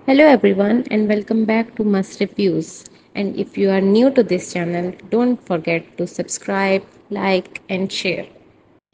Hello everyone and welcome back to Must Reviews. And if you are new to this channel, don't forget to subscribe, like and share.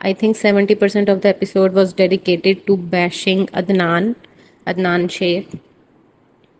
I think 70% of the episode was dedicated to bashing Adnan Sheikh.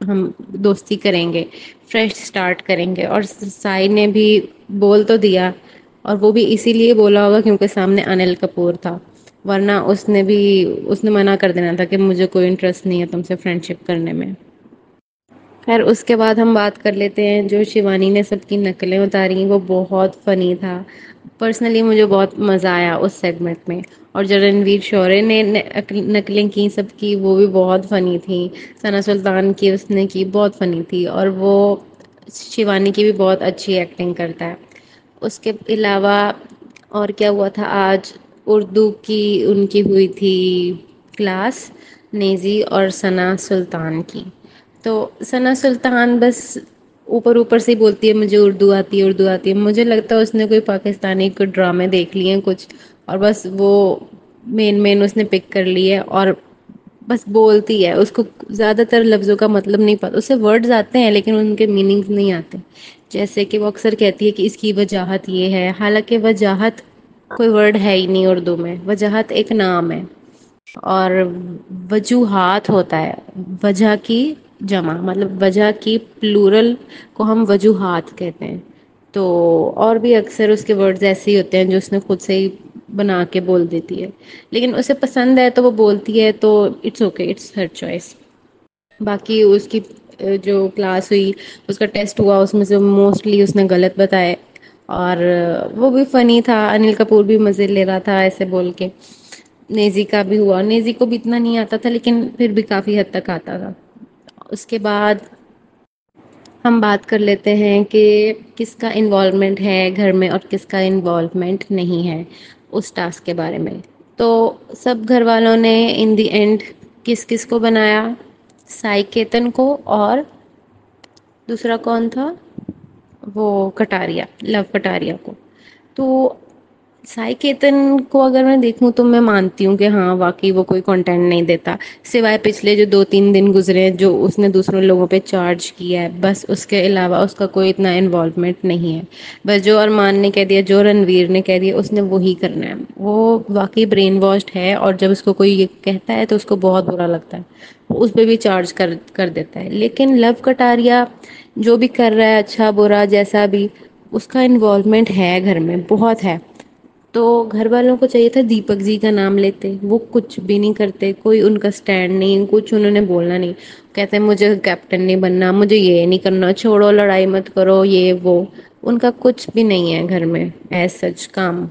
ہم دوستی کریں گے، fresh start کریں گے. اور سائی نے بھی بول تو دیا، اور وہ بھی اسی لیے بولا ہوگا کیونکہ سامنے انل کپور تھا، ورنہ اس نے منع کر دینا تھا کہ مجھے کوئی انٹرسٹ نہیں ہے تم سے فرینڈ شپ کرنے میں. خیر اس کے بعد ہم بات کر لیتے ہیں جو شیوانی نے سب کی نقلیں اتاری، وہ بہت فنی تھا. پرسنلی مجھے بہت مزہ آیا اس سیگمنٹ میں. اور جو رنویر شورے نے نقلیں کی سب کی، وہ بھی بہت فنی تھیں. ثنا سلطان کی اس نے کی بہت فنی تھی، اور وہ شیوانی کی بھی بہت اچھی ایکٹنگ کرتا ہے. اس کے علاوہ اور کیا ہوا تھا آج؟ اردو کی ان کی ہوئی تھی کلاس، نیزی اور ثنا سلطان کی. تو ثنا سلطان بس اوپر اوپر سے ہی بولتی ہے مجھے اردو آتی ہے، اردو آتی ہے. مجھے لگتا ہے اس نے کوئی پاکستانی کوئی ڈرامے دیکھ لیے ہیں کچھ، اور بس وہ مین اس نے پک کر لی ہے اور بس بولتی ہے. اس کو زیادہ تر لفظوں کا مطلب نہیں پتا، اسے ورڈز آتے ہیں لیکن ان کے میننگز نہیں آتے. جیسے کہ وہ اکثر کہتی ہے کہ اس کی وجاہت یہ ہے، حالانکہ وجاہت کوئی ورڈ ہے ہی نہیں اردو میں. وجاہت ایک نام ہے، اور وجوہات ہوتا ہے وجہ کی جمع، مطلب وجہ کی پلورل کو ہم وجوہات کہتے ہیں. تو اور بھی اکثر اس کے ورڈز ایسے ہی ہوتے ہیں جو اس نے خود سے ہی بنا کے بول دیتی ہے، لیکن اسے پسند ہے تو وہ بولتی ہے، تو it's okay, it's her choice. باقی اس کی جو کلاس ہوئی، اس کا ٹیسٹ ہوا، اس میں سے موسٹلی اس نے غلط بتائے. اور وہ بھی فنی تھا، انل کپور بھی مزے لے رہا تھا ایسے بول کے. نیزی کا بھی ہوا، نیزی کو بھی اتنا نہیں آتا تھا لیکن پھر بھی کافی حد تک آتا تھا. اس کے بعد ہم بات کر لیتے ہیں کہ کس کا انوالومنٹ ہے گھر میں اور کس کا انوالومنٹ نہیں ہے اس ٹاسک کے بارے میں. تو سب گھر والوں نے ان دی اینڈ کس کس کو بنایا؟ سائی کیتن کو، اور دوسرا کون تھا؟ وہ کٹاریا، لو کٹاریا کو. تو سائی کیتن کو اگر میں دیکھوں تو میں مانتی ہوں کہ ہاں واقعی وہ کوئی کنٹینٹ نہیں دیتا، سوائے پچھلے جو 2-3 دن گزرے جو اس نے دوسروں لوگوں پہ چارج کیا ہے، بس اس کے علاوہ اس کا کوئی اتنا انوالومنٹ نہیں ہے. بس جو ارمان نے کہہ دیا، جو رنویر نے کہہ دیا، اس نے وہی کرنا ہے. وہ واقعی برین واشڈ ہے، اور جب اس کو کوئی یہ کہتا ہے تو اس کو بہت برا لگتا ہے، اس پہ بھی چارج کر دیتا ہے. لیکن لو کٹاریا جو بھی کر رہا ہے اچھا برا جیسا بھی، اس کا انوالومنٹ ہے گھر میں بہت ہے. تو گھر والوں کو چاہیے تھا دیپک جی کا نام لیتے، وہ کچھ بھی نہیں کرتے، کوئی ان کا اسٹینڈ نہیں، کچھ انہوں نے بولنا نہیں. کہتے ہیں مجھے کیپٹن نہیں بننا، مجھے یہ نہیں کرنا، چھوڑو لڑائی مت کرو یہ وہ. ان کا کچھ بھی نہیں ہے گھر میں ایز سچ کام.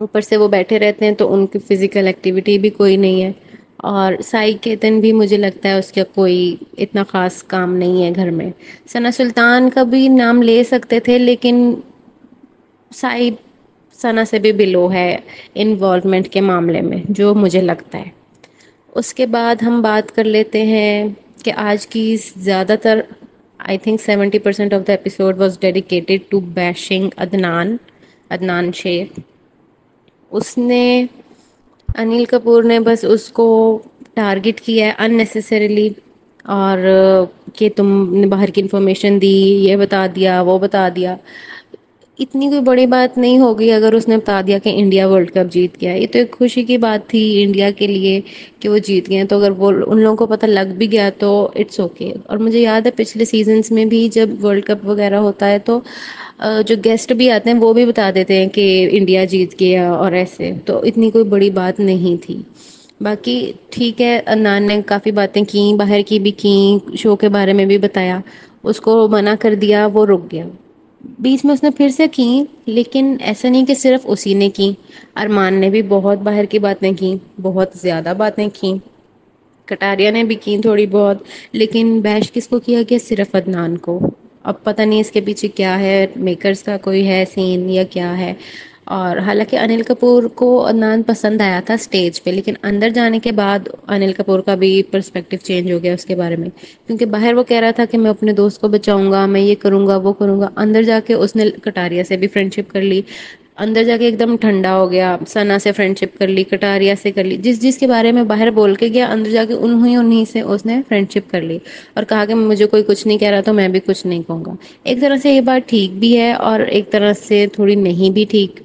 اوپر سے وہ بیٹھے رہتے ہیں تو ان کی فزیکل ایکٹیویٹی بھی کوئی نہیں ہے. اور سائی کیتن بھی مجھے لگتا ہے اس کا کوئی اتنا خاص کام نہیں ہے گھر میں. ثنا سلطان کا بھی نام لے سکتے تھے لیکن سائی ثنا سے بھی بلو ہے انوالومنٹ کے معاملے میں جو مجھے لگتا ہے. اس کے بعد ہم بات کر لیتے ہیں کہ آج کی زیادہ تر I think 70% of the episode was dedicated to bashing Adnan شیخ. اس نے انل کپور نے بس اس کو ٹارگٹ کیا ہے اننیسیسریلی، اور کہ تم نے باہر کی انفارمیشن دی، یہ بتا دیا وہ بتا دیا. اتنی کوئی بڑی بات نہیں ہوگی اگر اس نے بتا دیا کہ انڈیا ورلڈ کپ جیت گیا. یہ تو ایک خوشی کی بات تھی انڈیا کے لیے کہ وہ جیت گئے، تو اگر وہ ان لوگوں کو پتہ لگ بھی گیا تو اٹس اوکے. اور مجھے یاد ہے پچھلے سیزنس میں بھی جب ورلڈ کپ وغیرہ ہوتا ہے تو جو گیسٹ بھی آتے ہیں وہ بھی بتا دیتے ہیں کہ انڈیا جیت گیا اور ایسے، تو اتنی کوئی بڑی بات نہیں تھی. باقی ٹھیک ہے، عدنان نے کافی باتیں کی، باہر کی بھی کی، شو کے بارے میں بھی بتایا. اس کو منع کر دیا، وہ رک گیا. بیچ میں اس نے پھر سے کی، لیکن ایسا نہیں کہ صرف اسی نے کی، ارمان نے بھی بہت باہر کی باتیں کی، بہت زیادہ باتیں کی، کٹاریا نے بھی کی تھوڑی بہت. لیکن بیش کس کو کیا گیا؟ صرف عدنان کو. اب پتہ نہیں اس کے پیچھے کیا ہے، میکرز کا کوئی ہے سین یا کیا ہے. اور حالانکہ انل کپور کو عدنان پسند آیا تھا اسٹیج پہ، لیکن اندر جانے کے بعد انل کپور کا بھی پرسپیکٹیو چینج ہو گیا اس کے بارے میں. کیونکہ باہر وہ کہہ رہا تھا کہ میں اپنے دوست کو بچاؤں گا، میں یہ کروں گا وہ کروں گا، اندر جا کے اس نے کٹاریا سے بھی فرینڈ شپ کر لی. اندر جا کے ایک دم ٹھنڈا ہو گیا، ثنا سے فرینڈ شپ کر لی، کٹاریا سے کر لی، جس جس کے بارے میں باہر بول کے گیا اندر جا کے انہیں سے اس نے فرینڈ شپ کر لی. اور کہا کہ مجھے کوئی کچھ نہیں کہہ رہا تو میں بھی کچھ نہیں کہوں گا. ایک طرح سے یہ بات ٹھیک بھی ہے اور ایک طرح سے تھوڑی نہیں بھی ٹھیک،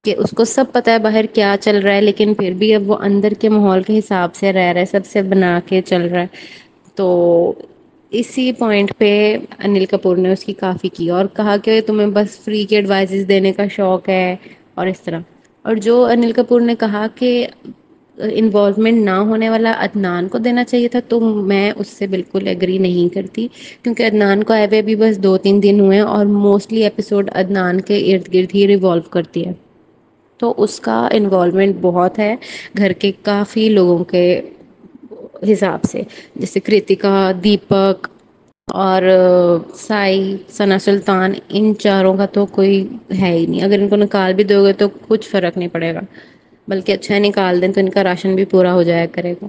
کہ اس کو سب پتا ہے باہر کیا چل رہا ہے لیکن پھر بھی اب وہ اندر کے ماحول کے حساب سے رہ رہا ہے، سب سے بنا کے چل رہا ہے. تو اسی پوائنٹ پہ انل کپور نے اس کی کافی کی اور کہا کہ تمہیں بس فری کے ایڈوائزز دینے کا شوق ہے اور اس طرح. اور جو انل کپور نے کہا کہ انوالومنٹ نہ ہونے والا عدنان کو دینا چاہیے تھا تو میں اس سے بالکل ایگری نہیں کرتی. کیونکہ عدنان کو آئے ہوئے بھی بس 2-3 دن ہوئے ہیں اور موسٹلی ایپیسوڈ عدنان کے ارد گرد ہی ریوالو کرتی ہے. تو اس کا انوالومنٹ بہت ہے گھر کے کافی لوگوں کے حساب سے. جیسے کرتکا، دیپک اور سائی، ثنا سلطان، ان چاروں کا تو کوئی ہے ہی نہیں. اگر ان کو نکال بھی دو گے تو کچھ فرق نہیں پڑے گا، بلکہ اچھا نکال دیں تو ان کا راشن بھی پورا ہو جایا کرے گا.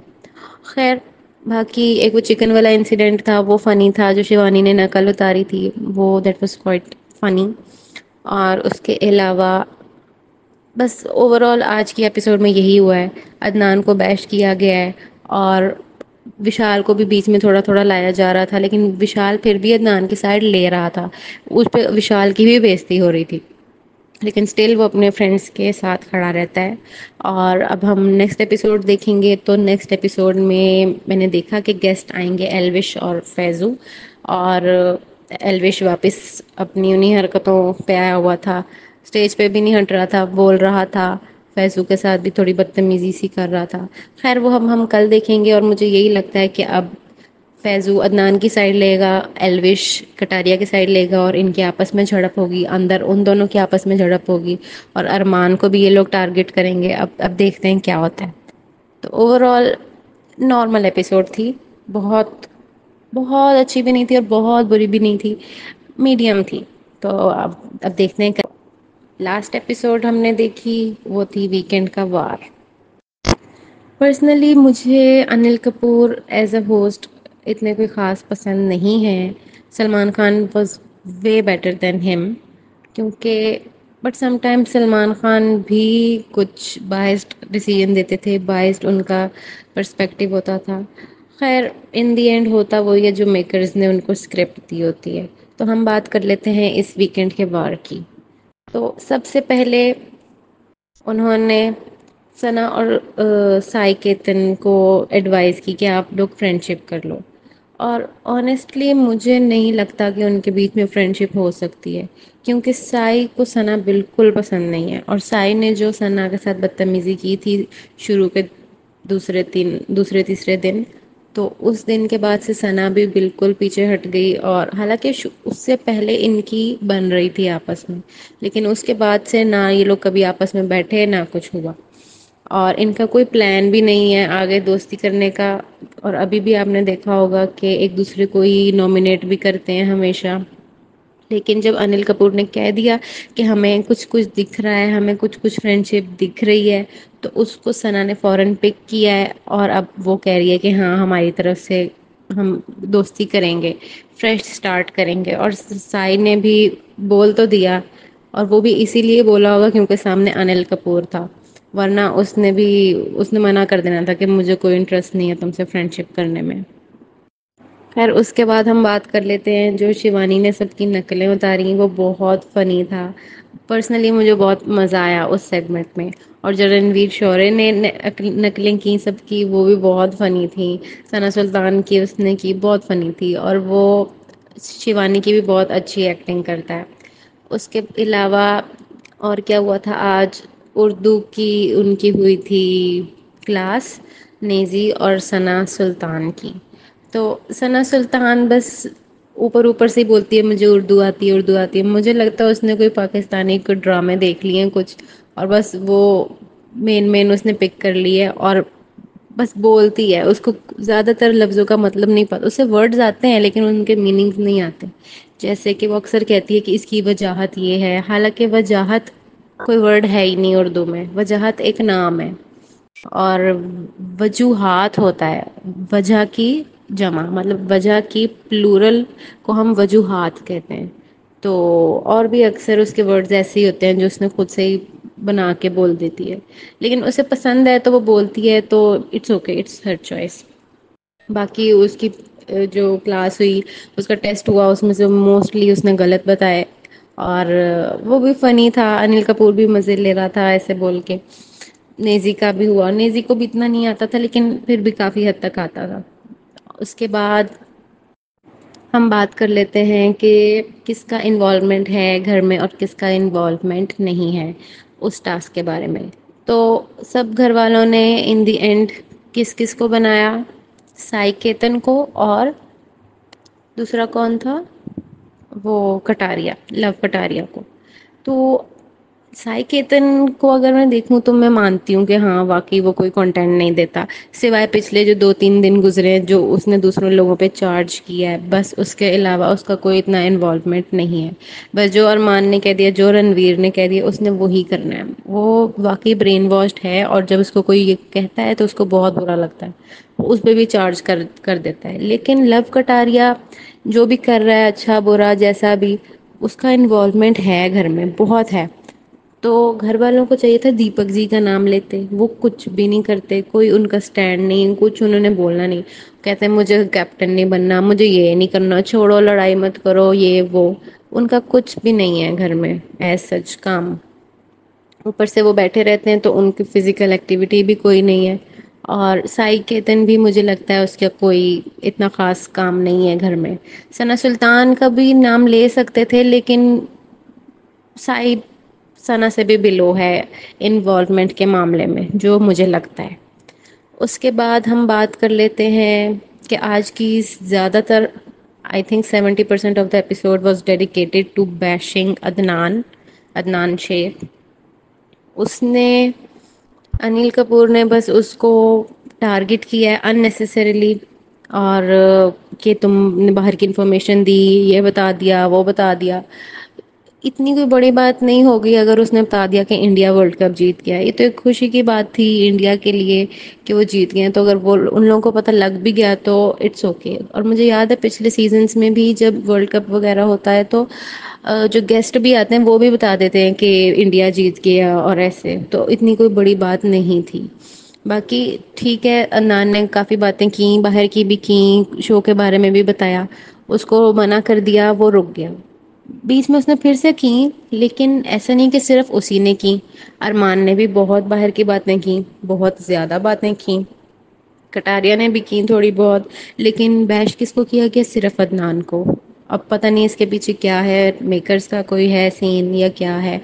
خیر باقی ایک وہ چکن والا انسیڈنٹ تھا وہ فنی تھا جو شیوانی نے نقل اتاری تھی، وہ دیٹ واز کوائٹ فنی. اور اس کے علاوہ بس اوور آل آج کی ایپیسوڈ میں یہی ہوا ہے. عدنان کو بیش کیا گیا ہے اور وشال کو بھی بیچ میں تھوڑا تھوڑا لایا جا رہا تھا، لیکن وشال پھر بھی عدنان کی سائڈ لے رہا تھا. اس پہ وشال کی بھی بےعزتی ہو رہی تھی، لیکن اسٹل وہ اپنے فرینڈس کے ساتھ کھڑا رہتا ہے. اور اب ہم نیکسٹ ایپیسوڈ دیکھیں گے تو نیکسٹ ایپیسوڈ میں نے دیکھا کہ گیسٹ آئیں گے ایلوش اور فیضو. اور ایلوش واپس اپنی انہیں حرکتوں پہ آیا ہوا تھا، اسٹیج پہ بھی نہیں ہٹ رہا تھا، بول رہا تھا. فیضو کے ساتھ بھی تھوڑی بدتمیزی سی کر رہا تھا. خیر وہ ہم کل دیکھیں گے. اور مجھے یہی لگتا ہے کہ اب فیضو عدنان کی سائڈ لے گا، ایلوش کٹاریا کی سائڈ لے گا اور ان کے آپس میں جھڑپ ہوگی، اندر ان دونوں کے آپس میں جھڑپ ہوگی اور ارمان کو بھی یہ لوگ ٹارگٹ کریں گے. اب دیکھتے ہیں کیا ہوتا ہے. تو اوور آل نارمل ایپیسوڈ تھی، بہت بہت اچھی بھی نہیں تھی اور بہت بری بھی نہیں تھی، میڈیم تھی. تو اب دیکھتے ہیں. لاسٹ ایپیسوڈ ہم نے دیکھی وہ تھی ویکینڈ کا وار. پرسنلی مجھے Anil Kapoor as a host اتنے کوئی خاص پسند نہیں ہیں. Salman Khan was way better than ہم. کیونکہ but some time Salman Khan بھی کچھ بائسڈ ڈیسیژن دیتے تھے، بائسڈ ان کا پرسپیکٹو ہوتا تھا. خیر ان دی اینڈ ہوتا وہی ہے جو میکرز نے ان کو اسکرپٹ دی ہوتی ہے. تو ہم بات کر لیتے ہیں اس ویکینڈ کے وار کی. تو سب سے پہلے انہوں نے ثنا اور سائی کیتن کو ایڈوائز کی کہ آپ لوگ فرینڈ شپ کر لو. اور آنیسٹلی مجھے نہیں لگتا کہ ان کے بیچ میں فرینڈ شپ ہو سکتی ہے، کیونکہ سائی کو ثنا بالکل پسند نہیں ہے. اور سائی نے جو ثنا کے ساتھ بدتمیزی کی تھی شروع کے دوسرے تیسرے دن، تو اس دن کے بعد سے ثنا بھی بالکل پیچھے ہٹ گئی. اور حالانکہ اس سے پہلے ان کی بن رہی تھی آپس میں، لیکن اس کے بعد سے نہ یہ لوگ کبھی آپس میں بیٹھے نہ کچھ ہوا. اور ان کا کوئی پلان بھی نہیں ہے آگے دوستی کرنے کا. اور ابھی بھی آپ نے دیکھا ہوگا کہ ایک دوسرے کو ہی نامنیٹ بھی کرتے ہیں ہمیشہ. لیکن جب انل کپور نے کہہ دیا کہ ہمیں کچھ کچھ دکھ رہا ہے، ہمیں کچھ کچھ فرینڈ شپ دکھ رہی ہے، تو اس کو ثنا نے فوراً پک کیا ہے. اور اب وہ کہہ رہی ہے کہ ہاں ہماری طرف سے ہم دوستی کریں گے، فریش اسٹارٹ کریں گے. اور سائی نے بھی بول تو دیا، اور وہ بھی اسی لیے بولا ہوگا کیونکہ سامنے انل کپور تھا، ورنہ اس نے منع کر دینا تھا کہ مجھے کوئی انٹرسٹ نہیں ہے تم سے فرینڈ شپ کرنے میں. خیر اس کے بعد ہم بات کر لیتے ہیں جو شیوانی نے سب کی نقلیں اتاری، وہ بہت فنی تھا. پرسنلی مجھے بہت مزہ آیا اس سیگمنٹ میں. اور جو رنویر شورے نے نقلیں کی سب کی، وہ بھی بہت فنی تھیں. ثنا سلطان کی اس نے کی بہت فنی تھی. اور وہ شیوانی کی بھی بہت اچھی ایکٹنگ کرتا ہے. اس کے علاوہ اور کیا ہوا تھا آج؟ اردو کی ان کی ہوئی تھی کلاس، نیزی اور ثنا سلطان کی. تو ثنا سلطان بس اوپر اوپر سے ہی بولتی ہے مجھے اردو آتی ہے اردو آتی ہے. مجھے لگتا ہے اس نے کوئی پاکستانی کوئی ڈرامے دیکھ لیے ہیں کچھ، اور بس وہ مین اس نے پک کر لی ہے اور بس بولتی ہے. اس کو زیادہ تر لفظوں کا مطلب نہیں پتا، اسے ورڈز آتے ہیں لیکن ان کے میننگز نہیں آتے. جیسے کہ وہ اکثر کہتی ہے کہ اس کی وجاہت یہ ہے، حالانکہ وجاہت کوئی ورڈ ہے ہی نہیں اردو میں. وجاہت ایک نام ہے. اور وجوہات ہوتا ہے وجہ کی جمع، مطلب وجہ کی پلورل کو ہم وجوہات کہتے ہیں. تو اور بھی اکثر اس کے ورڈز ایسے ہی ہوتے ہیں جو اس نے خود سے ہی بنا کے بول دیتی ہے، لیکن اسے پسند ہے تو وہ بولتی ہے. تو it's okay, it's her choice. باقی اس کی جو کلاس ہوئی، اس کا ٹیسٹ ہوا، اس میں سے موسٹلی اس نے غلط بتائے. اور وہ بھی فنی تھا. انل کپور بھی مزے لے رہا تھا ایسے بول کے. نیزی کا بھی ہوا، نیزی کو بھی اتنا نہیں آتا تھا لیکن پھر بھی کافی حد تک آتا تھا. اس کے بعد ہم بات کر لیتے ہیں کہ کس کا انوالومنٹ ہے گھر میں اور کس کا انوالومنٹ نہیں ہے اس ٹاسک کے بارے میں. تو سب گھر والوں نے ان دی اینڈ کس کس کو بنایا؟ سائی کیتن کو، اور دوسرا کون تھا؟ وہ کٹاریا، لو کٹاریا کو. تو سائی کیتن کو اگر میں دیکھوں تو میں مانتی ہوں کہ ہاں واقعی وہ کوئی کنٹینٹ نہیں دیتا، سوائے پچھلے جو 2-3 دن گزرے جو اس نے دوسروں لوگوں پہ چارج کیا ہے، بس اس کے علاوہ اس کا کوئی اتنا انوالومنٹ نہیں ہے. بس جو ارمان نے کہہ دیا، جو رنویر نے کہہ دیا، اس نے وہی کرنا ہے. وہ واقعی برین واشڈ ہے، اور جب اس کو کوئی یہ کہتا ہے تو اس کو بہت برا لگتا ہے، اس پہ بھی چارج کر دیتا ہے. لیکن لو کٹاریا جو بھی کر رہا ہے، اچھا برا جیسا بھی، اس کا انوالومنٹ ہے گھر میں، بہت ہے. تو گھر والوں کو چاہیے تھا دیپک جی کا نام لیتے، وہ کچھ بھی نہیں کرتے، کوئی ان کا اسٹینڈ نہیں، کچھ انہوں نے بولنا نہیں. کہتے ہیں مجھے کیپٹن نہیں بننا، مجھے یہ نہیں کرنا، چھوڑو لڑائی مت کرو، یہ وہ. ان کا کچھ بھی نہیں ہے گھر میں ایز سچ کام. اوپر سے وہ بیٹھے رہتے ہیں تو ان کی فزیکل ایکٹیویٹی بھی کوئی نہیں ہے. اور سائی کیتن بھی مجھے لگتا ہے اس کا کوئی اتنا خاص کام نہیں ہے گھر میں. ثنا سلطان کا بھی نام لے سکتے تھے، لیکن سائی ثنا سے بھی بلو ہے انوالومنٹ کے معاملے میں، جو مجھے لگتا ہے. اس کے بعد ہم بات کر لیتے ہیں کہ آج کی زیادہ تر I think 70% of the episode was dedicated to bashing Adnan شیخ. اس نے انیل کپور نے بس اس کو ٹارگٹ کیا ہے اننیسیسریلی، اور کہ تم نے باہر کی انفارمیشن دی، یہ بتا دیا، وہ بتا دیا. اتنی کوئی بڑی بات نہیں ہوگی اگر اس نے بتا دیا کہ انڈیا ورلڈ کپ جیت گیا. یہ تو ایک خوشی کی بات تھی انڈیا کے لیے کہ وہ جیت گئے. تو اگر وہ ان لوگوں کو پتہ لگ بھی گیا تو اٹس اوکے. اور مجھے یاد ہے پچھلے سیزنس میں بھی جب ورلڈ کپ وغیرہ ہوتا ہے تو جو گیسٹ بھی آتے ہیں وہ بھی بتا دیتے ہیں کہ انڈیا جیت گیا اور ایسے. تو اتنی کوئی بڑی بات نہیں تھی. باقی ٹھیک ہے، عدنان نے کافی باتیں کی، باہر کی بھی کی، شو کے بارے میں بھی بتایا. اس کو منع کر دیا، وہ رک گیا. بیچ میں اس نے پھر سے کی، لیکن ایسا نہیں کہ صرف اسی نے کی. ارمان نے بھی بہت باہر کی باتیں کی، بہت زیادہ باتیں کی. کٹاریا نے بھی کی تھوڑی بہت. لیکن بیش کس کو کیا گیا؟ صرف عدنان کو. اب پتہ نہیں اس کے پیچھے کیا ہے، میکرز کا کوئی ہے سین یا کیا ہے.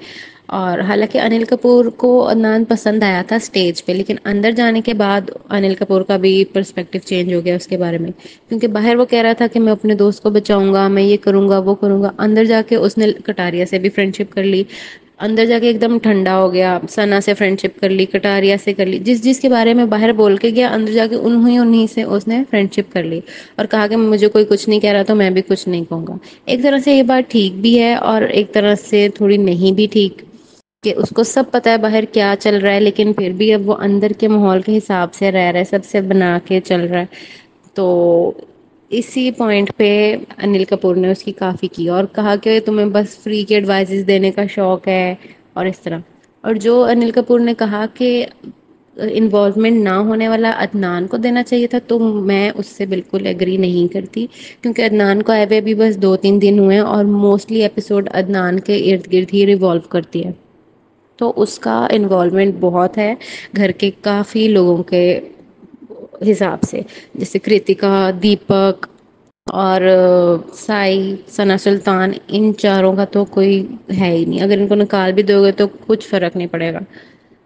اور حالانکہ انل کپور کو عدنان پسند آیا تھا اسٹیج پہ، لیکن اندر جانے کے بعد انل کپور کا بھی پرسپیکٹو چینج ہو گیا اس کے بارے میں. کیونکہ باہر وہ کہہ رہا تھا کہ میں اپنے دوست کو بچاؤں گا، میں یہ کروں گا، وہ کروں گا. اندر جا کے اس نے کٹاریا سے بھی فرینڈ شپ کر لی. اندر جا کے ایک دم ٹھنڈا ہو گیا، ثنا سے فرینڈ شپ کر لی، کٹاریا سے کر لی. جس کے بارے میں باہر بول کے گیا، اندر جا کے انہیں سے اس نے فرینڈ شپ کر لی. اور کہا کہ مجھے کوئی کچھ نہیں کہہ رہا تو میں بھی کچھ نہیں کہوں گا. ایک طرح سے یہ بات ٹھیک بھی ہے اور ایک طرح سے تھوڑی نہیں بھی ٹھیک، کہ اس کو سب پتا ہے باہر کیا چل رہا ہے، لیکن پھر بھی اب وہ اندر کے ماحول کے حساب سے رہ رہا ہے، سب سے بنا کے چل رہا ہے. تو اسی پوائنٹ پہ انل کپور نے اس کی کافی کی اور کہا کہ تمہیں بس فری کے ایڈوائزز دینے کا شوق ہے اور اس طرح. اور جو انل کپور نے کہا کہ انوالومنٹ نہ ہونے والا عدنان کو دینا چاہیے تھا، تو میں اس سے بالکل ایگری نہیں کرتی. کیونکہ عدنان کو آئے ہوئے بھی بس 2-3 دن ہوئے ہیں، اور موسٹلی ایپیسوڈ عدنان کے ارد گرد ہی ریوالو کرتی ہے. تو اس کا انوالومنٹ بہت ہے گھر کے کافی لوگوں کے حساب سے، جیسے کرتکا، دیپک اور سائی، ثنا سلطان. ان چاروں کا تو کوئی ہے ہی نہیں. اگر ان کو نکال بھی دو گے تو کچھ فرق نہیں پڑے گا،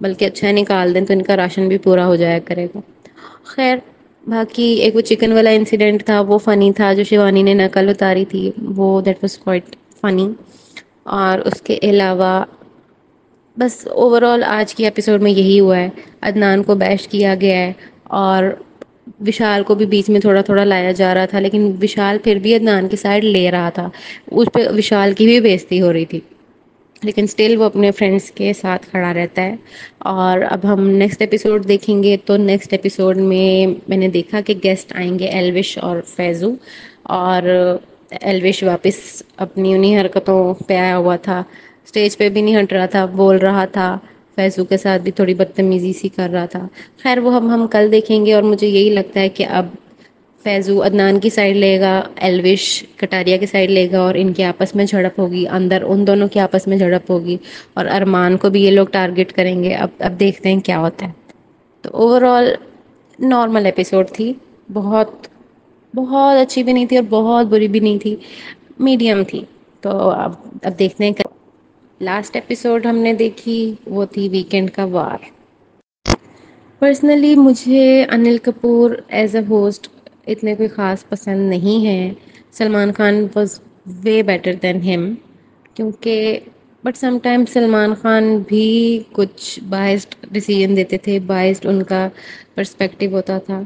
بلکہ اچھا نکال دیں تو ان کا راشن بھی پورا ہو جایا کرے گا. خیر، باقی ایک وہ چکن والا انسیڈنٹ تھا، وہ فنی تھا. جو شیوانی نے نقل اتاری تھی، وہ دیٹ واز کوائٹ فنی. اور اس کے علاوہ بس اوور آل آج کی ایپیسوڈ میں یہی ہوا ہے. عدنان کو بیش کیا گیا ہے، اور وشال کو بھی بیچ میں تھوڑا تھوڑا لایا جا رہا تھا، لیکن وشال پھر بھی عدنان کی سائڈ لے رہا تھا. اس پہ وشال کی بھی بےعزتی ہو رہی تھی، لیکن اسٹل وہ اپنے فرینڈس کے ساتھ کھڑا رہتا ہے. اور اب ہم نیکسٹ ایپیسوڈ دیکھیں گے، تو نیکسٹ ایپیسوڈ میں نے دیکھا کہ گیسٹ آئیں گے ایلوش اور فیضو. اور ایلوش واپس اپنی انہیں حرکتوں پہ آیا ہوا تھا، اسٹیج پہ بھی نہیں ہٹ رہا تھا، بول رہا تھا. فیضو کے ساتھ بھی تھوڑی بدتمیزی سی کر رہا تھا. خیر وہ ہم کل دیکھیں گے. اور مجھے یہی لگتا ہے کہ اب فیضو عدنان کی سائڈ لے گا، ایلوش کٹاریا کی سائڈ لے گا، اور ان کے آپس میں جھڑپ ہوگی، اندر ان دونوں کے آپس میں جھڑپ ہوگی. اور ارمان کو بھی یہ لوگ ٹارگٹ کریں گے. اب دیکھتے ہیں کیا ہوتا ہے. تو اوور آل نارمل ایپیسوڈ تھی، بہت بہت اچھی بھی نہیں تھی اور بہت بری بھی نہیں تھی، میڈیم تھی. تو اب دیکھتے ہیں. لاسٹ ایپیسوڈ ہم نے دیکھی وہ تھی ویکینڈ کا وار. پرسنلی مجھے Anil Kapoor as a host اتنے کوئی خاص پسند نہیں ہیں. Salman Khan was way better than ہم. کیونکہ but some time Salman Khan بھی کچھ بائسڈ ڈیسیژن دیتے تھے، بائسڈ ان کا پرسپیکٹیو ہوتا تھا.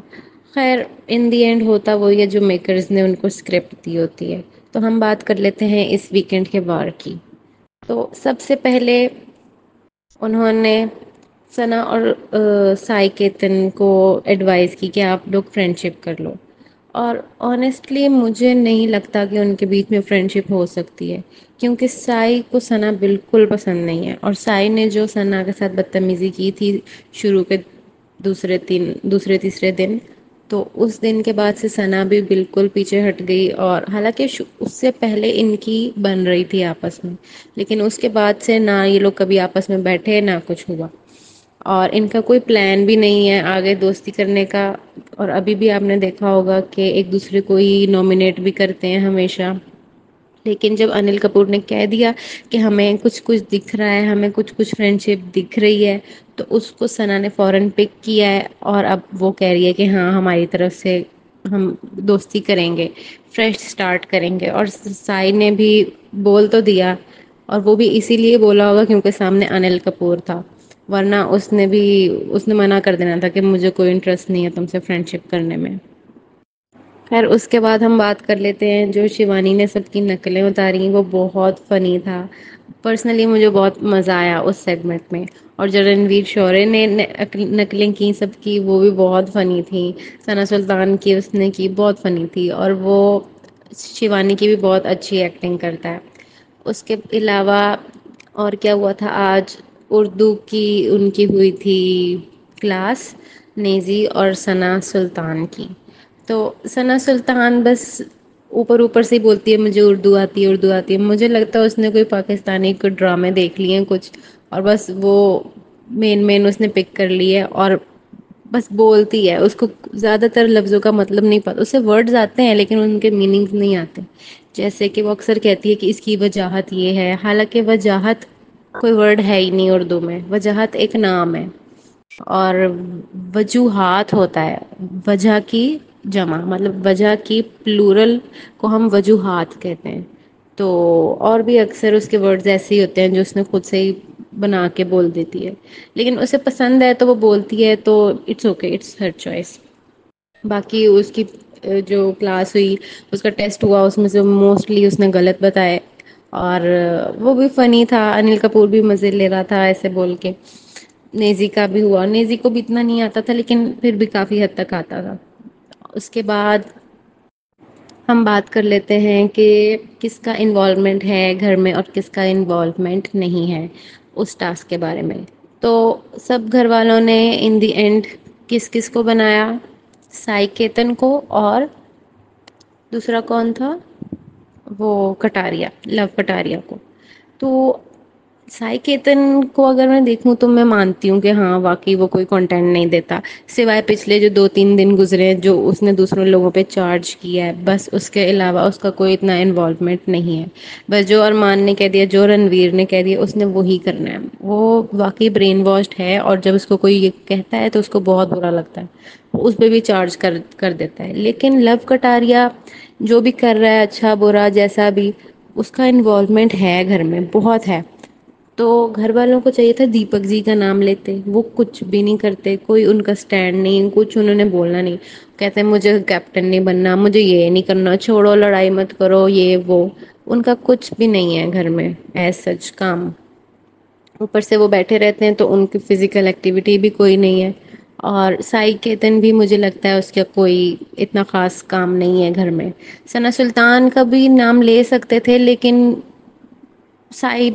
خیر ان دی اینڈ ہوتا وہی ہے جو میکرز نے ان کو اسکرپٹ دی ہوتی ہے. تو ہم بات کر لیتے ہیں اس ویکینڈ کے وار کی. تو سب سے پہلے انہوں نے ثنا اور سائی کیتن کو ایڈوائز کی کہ آپ لوگ فرینڈ شپ کر لو. اور آنیسٹلی مجھے نہیں لگتا کہ ان کے بیچ میں فرینڈ شپ ہو سکتی ہے. کیونکہ سائی کو ثنا بالکل پسند نہیں ہے، اور سائی نے جو ثنا کے ساتھ بدتمیزی کی تھی شروع کے دوسرے تیسرے دن، تو اس دن کے بعد سے ثنا بھی بالکل پیچھے ہٹ گئی. اور حالانکہ اس سے پہلے ان کی بن رہی تھی آپس میں، لیکن اس کے بعد سے نہ یہ لوگ کبھی آپس میں بیٹھے نہ کچھ ہوا. اور ان کا کوئی پلان بھی نہیں ہے آگے دوستی کرنے کا. اور ابھی بھی آپ نے دیکھا ہوگا کہ ایک دوسرے کو ہی نامنیٹ بھی کرتے ہیں ہمیشہ. لیکن جب انل کپور نے کہہ دیا کہ ہمیں کچھ کچھ دکھ رہا ہے، ہمیں کچھ کچھ فرینڈ شپ دکھ رہی ہے، تو اس کو ثنا نے فوراً پک کیا ہے. اور اب وہ کہہ رہی ہے کہ ہاں ہماری طرف سے ہم دوستی کریں گے، فریش اسٹارٹ کریں گے. اور سائی نے بھی بول تو دیا، اور وہ بھی اسی لیے بولا ہوگا کیونکہ سامنے انل کپور تھا. ورنہ اس نے منع کر دینا تھا کہ مجھے کوئی انٹرسٹ نہیں ہے تم سے فرینڈ شپ کرنے میں. خیر اس کے بعد ہم بات کر لیتے ہیں جو شیوانی نے سب کی نقلیں اتاری، وہ بہت فنی تھا. پرسنلی مجھے بہت مزہ آیا اس سیگمنٹ میں. اور جو رنویر شورے نے نقلیں کی سب کی، وہ بھی بہت فنی تھیں. ثنا سلطان کی اس نے کی بہت فنی تھی. اور وہ شیوانی کی بھی بہت اچھی ایکٹنگ کرتا ہے. اس کے علاوہ اور کیا ہوا تھا آج؟ اردو کی ان کی ہوئی تھی کلاس، نیزی اور ثنا سلطان کی. تو ثنا سلطان بس اوپر اوپر سے ہی بولتی ہے مجھے اردو آتی ہے اردو آتی ہے. مجھے لگتا ہے اس نے کوئی پاکستانی کو ڈرامے دیکھ لیے ہیں کچھ، اور بس وہ مین اس نے پک کر لی ہے اور بس بولتی ہے. اس کو زیادہ تر لفظوں کا مطلب نہیں پتا. اسے ورڈز آتے ہیں لیکن ان کے میننگز نہیں آتے. جیسے کہ وہ اکثر کہتی ہے کہ اس کی وجاہت یہ ہے، حالانکہ وجاہت کوئی ورڈ ہے ہی نہیں اردو میں. وجاہت ایک نام ہے. اور وجوہات ہوتا ہے وجہ کی جمع، مطلب وجہ کی پلورل کو ہم وجوہات کہتے ہیں. تو اور بھی اکثر اس کے ورڈز ایسے ہی ہوتے ہیں جو اس نے خود سے ہی بنا کے بول دیتی ہے. لیکن اسے پسند ہے تو وہ بولتی ہے، تو it's okay, it's her choice. باقی اس کی جو کلاس ہوئی، اس کا ٹیسٹ ہوا، اس میں سے موسٹلی اس نے غلط بتائے. اور وہ بھی فنی تھا. انل کپور بھی مزے لے رہا تھا ایسے بول کے. نیزی کا بھی ہوا. نیزی کو بھی اتنا نہیں آتا تھا لیکن پھر بھی کافی حد تک آتا تھا. اس کے بعد ہم بات کر لیتے ہیں کہ کس کا انوالومنٹ ہے گھر میں اور کس کا انوالومنٹ نہیں ہے اس ٹاسک کے بارے میں. تو سب گھر والوں نے ان دی اینڈ کس کس کو بنایا؟ سائی کیتن کو، اور دوسرا کون تھا؟ وہ کٹاریا، لو کٹاریا کو. تو سائی کیتن کو اگر میں دیکھوں تو میں مانتی ہوں کہ ہاں واقعی وہ کوئی کنٹینٹ نہیں دیتا، سوائے پچھلے جو 2-3 دن گزرے جو اس نے دوسروں لوگوں پہ چارج کیا ہے، بس اس کے علاوہ اس کا کوئی اتنا انوالومنٹ نہیں ہے. بس جو ارمان نے کہہ دیا، جو رنویر نے کہہ دیا، اس نے وہی کرنا ہے. وہ واقعی برین واشڈ ہے، اور جب اس کو کوئی یہ کہتا ہے تو اس کو بہت برا لگتا ہے، اس پہ بھی چارج کر دیتا ہے. لیکن لو کٹاریا جو بھی کر رہا ہے اچھا برا جیسا بھی، اس کا انوالومنٹ ہے گھر میں بہت ہے. تو گھر والوں کو چاہیے تھا دیپک جی کا نام لیتے، وہ کچھ بھی نہیں کرتے. کوئی ان کا اسٹینڈ نہیں، کچھ انہوں نے بولنا نہیں. کہتے ہیں مجھے کیپٹن نہیں بننا، مجھے یہ نہیں کرنا، چھوڑو لڑائی مت کرو یہ وہ. ان کا کچھ بھی نہیں ہے گھر میں ایز سچ کام. اوپر سے وہ بیٹھے رہتے ہیں تو ان کی فزیکل ایکٹیویٹی بھی کوئی نہیں ہے. اور سائی کیتن بھی مجھے لگتا ہے اس کا کوئی اتنا خاص کام نہیں ہے گھر میں. ثنا سلطان کا بھی نام لے سکتے تھے لیکن سائی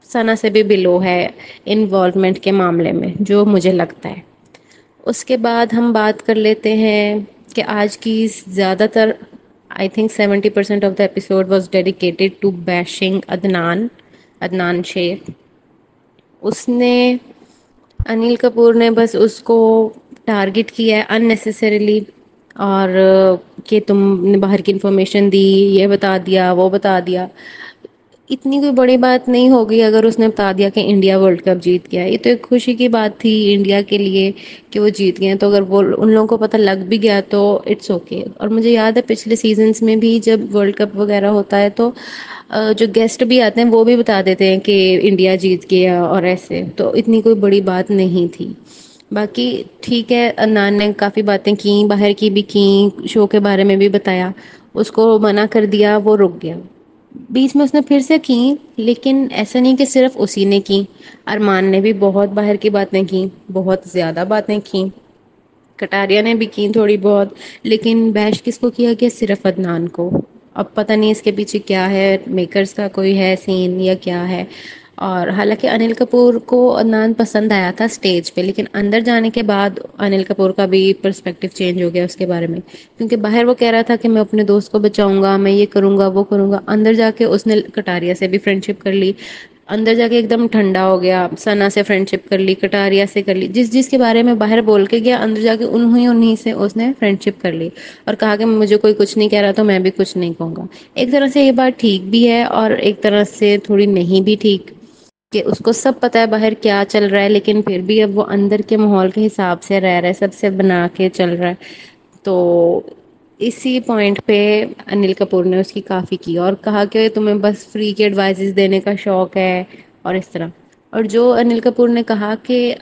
ثنا سے بھی بلو ہے انوالومنٹ کے معاملے میں جو مجھے لگتا ہے. اس کے بعد ہم بات کر لیتے ہیں کہ آج کی زیادہ تر I think 70% of the episode was dedicated to bashing Adnan شیخ. اس نے انل کپور نے بس اس کو ٹارگٹ کیا ہے ان نیسیسریلی. اور کہ تم نے باہر کی انفارمیشن دی، یہ بتا دیا وہ بتا دیا. اتنی کوئی بڑی بات نہیں ہوگی اگر اس نے بتا دیا کہ انڈیا ورلڈ کپ جیت گیا. یہ تو ایک خوشی کی بات تھی انڈیا کے لیے کہ وہ جیت گئے. تو اگر وہ ان لوگوں کو پتہ لگ بھی گیا تو اٹس اوکے. اور مجھے یاد ہے پچھلے سیزنس میں بھی جب ورلڈ کپ وغیرہ ہوتا ہے تو جو گیسٹ بھی آتے ہیں وہ بھی بتا دیتے ہیں کہ انڈیا جیت گیا اور ایسے. تو اتنی کوئی بڑی بات نہیں تھی. باقی ٹھیک ہے، عدنان نے کافی باتیں کی، باہر کی بھی کی، شو کے بارے میں بھی بتایا. اس کو منع کر دیا، وہ رک گیا. بیچ میں اس نے پھر سے کی، لیکن ایسا نہیں کہ صرف اسی نے کی. ارمان نے بھی بہت باہر کی باتیں کی، بہت زیادہ باتیں کی. کٹاریا نے بھی کی تھوڑی بہت. لیکن بیش کس کو کیا گیا؟ صرف عدنان کو. اب پتہ نہیں اس کے پیچھے کیا ہے، میکرز کا کوئی ہے سین یا کیا ہے. اور حالانکہ انل کپور کو عدنان پسند آیا تھا اسٹیج پہ، لیکن اندر جانے کے بعد انل کپور کا بھی پرسپیکٹیو چینج ہو گیا اس کے بارے میں. کیونکہ باہر وہ کہہ رہا تھا کہ میں اپنے دوست کو بچاؤں گا، میں یہ کروں گا وہ کروں گا. اندر جا کے اس نے کٹاریا سے بھی فرینڈ شپ کر لی. اندر جا کے ایک دم ٹھنڈا ہو گیا، ثنا سے فرینڈ شپ کر لی، کٹاریا سے کر لی. جس جس کے بارے میں باہر بول کے گیا، اندر جا کے انہیں سے اس نے فرینڈ شپ کر لی. اور کہا کہ مجھے کوئی کچھ نہیں کہہ رہا تو میں بھی کچھ نہیں کہوں گا. ایک طرح سے یہ بات ٹھیک بھی ہے اور ایک طرح سے تھوڑی نہیں بھی ٹھیک، کہ اس کو سب پتا ہے باہر کیا چل رہا ہے، لیکن پھر بھی اب وہ اندر کے ماحول کے حساب سے رہ رہا ہے، سب سے بنا کے چل رہا ہے. تو اسی پوائنٹ پہ انل کپور نے اس کی کافی کی اور کہا کہ تمہیں بس فری کے ایڈوائزز دینے کا شوق ہے اور اس طرح. اور جو انل کپور نے کہا کہ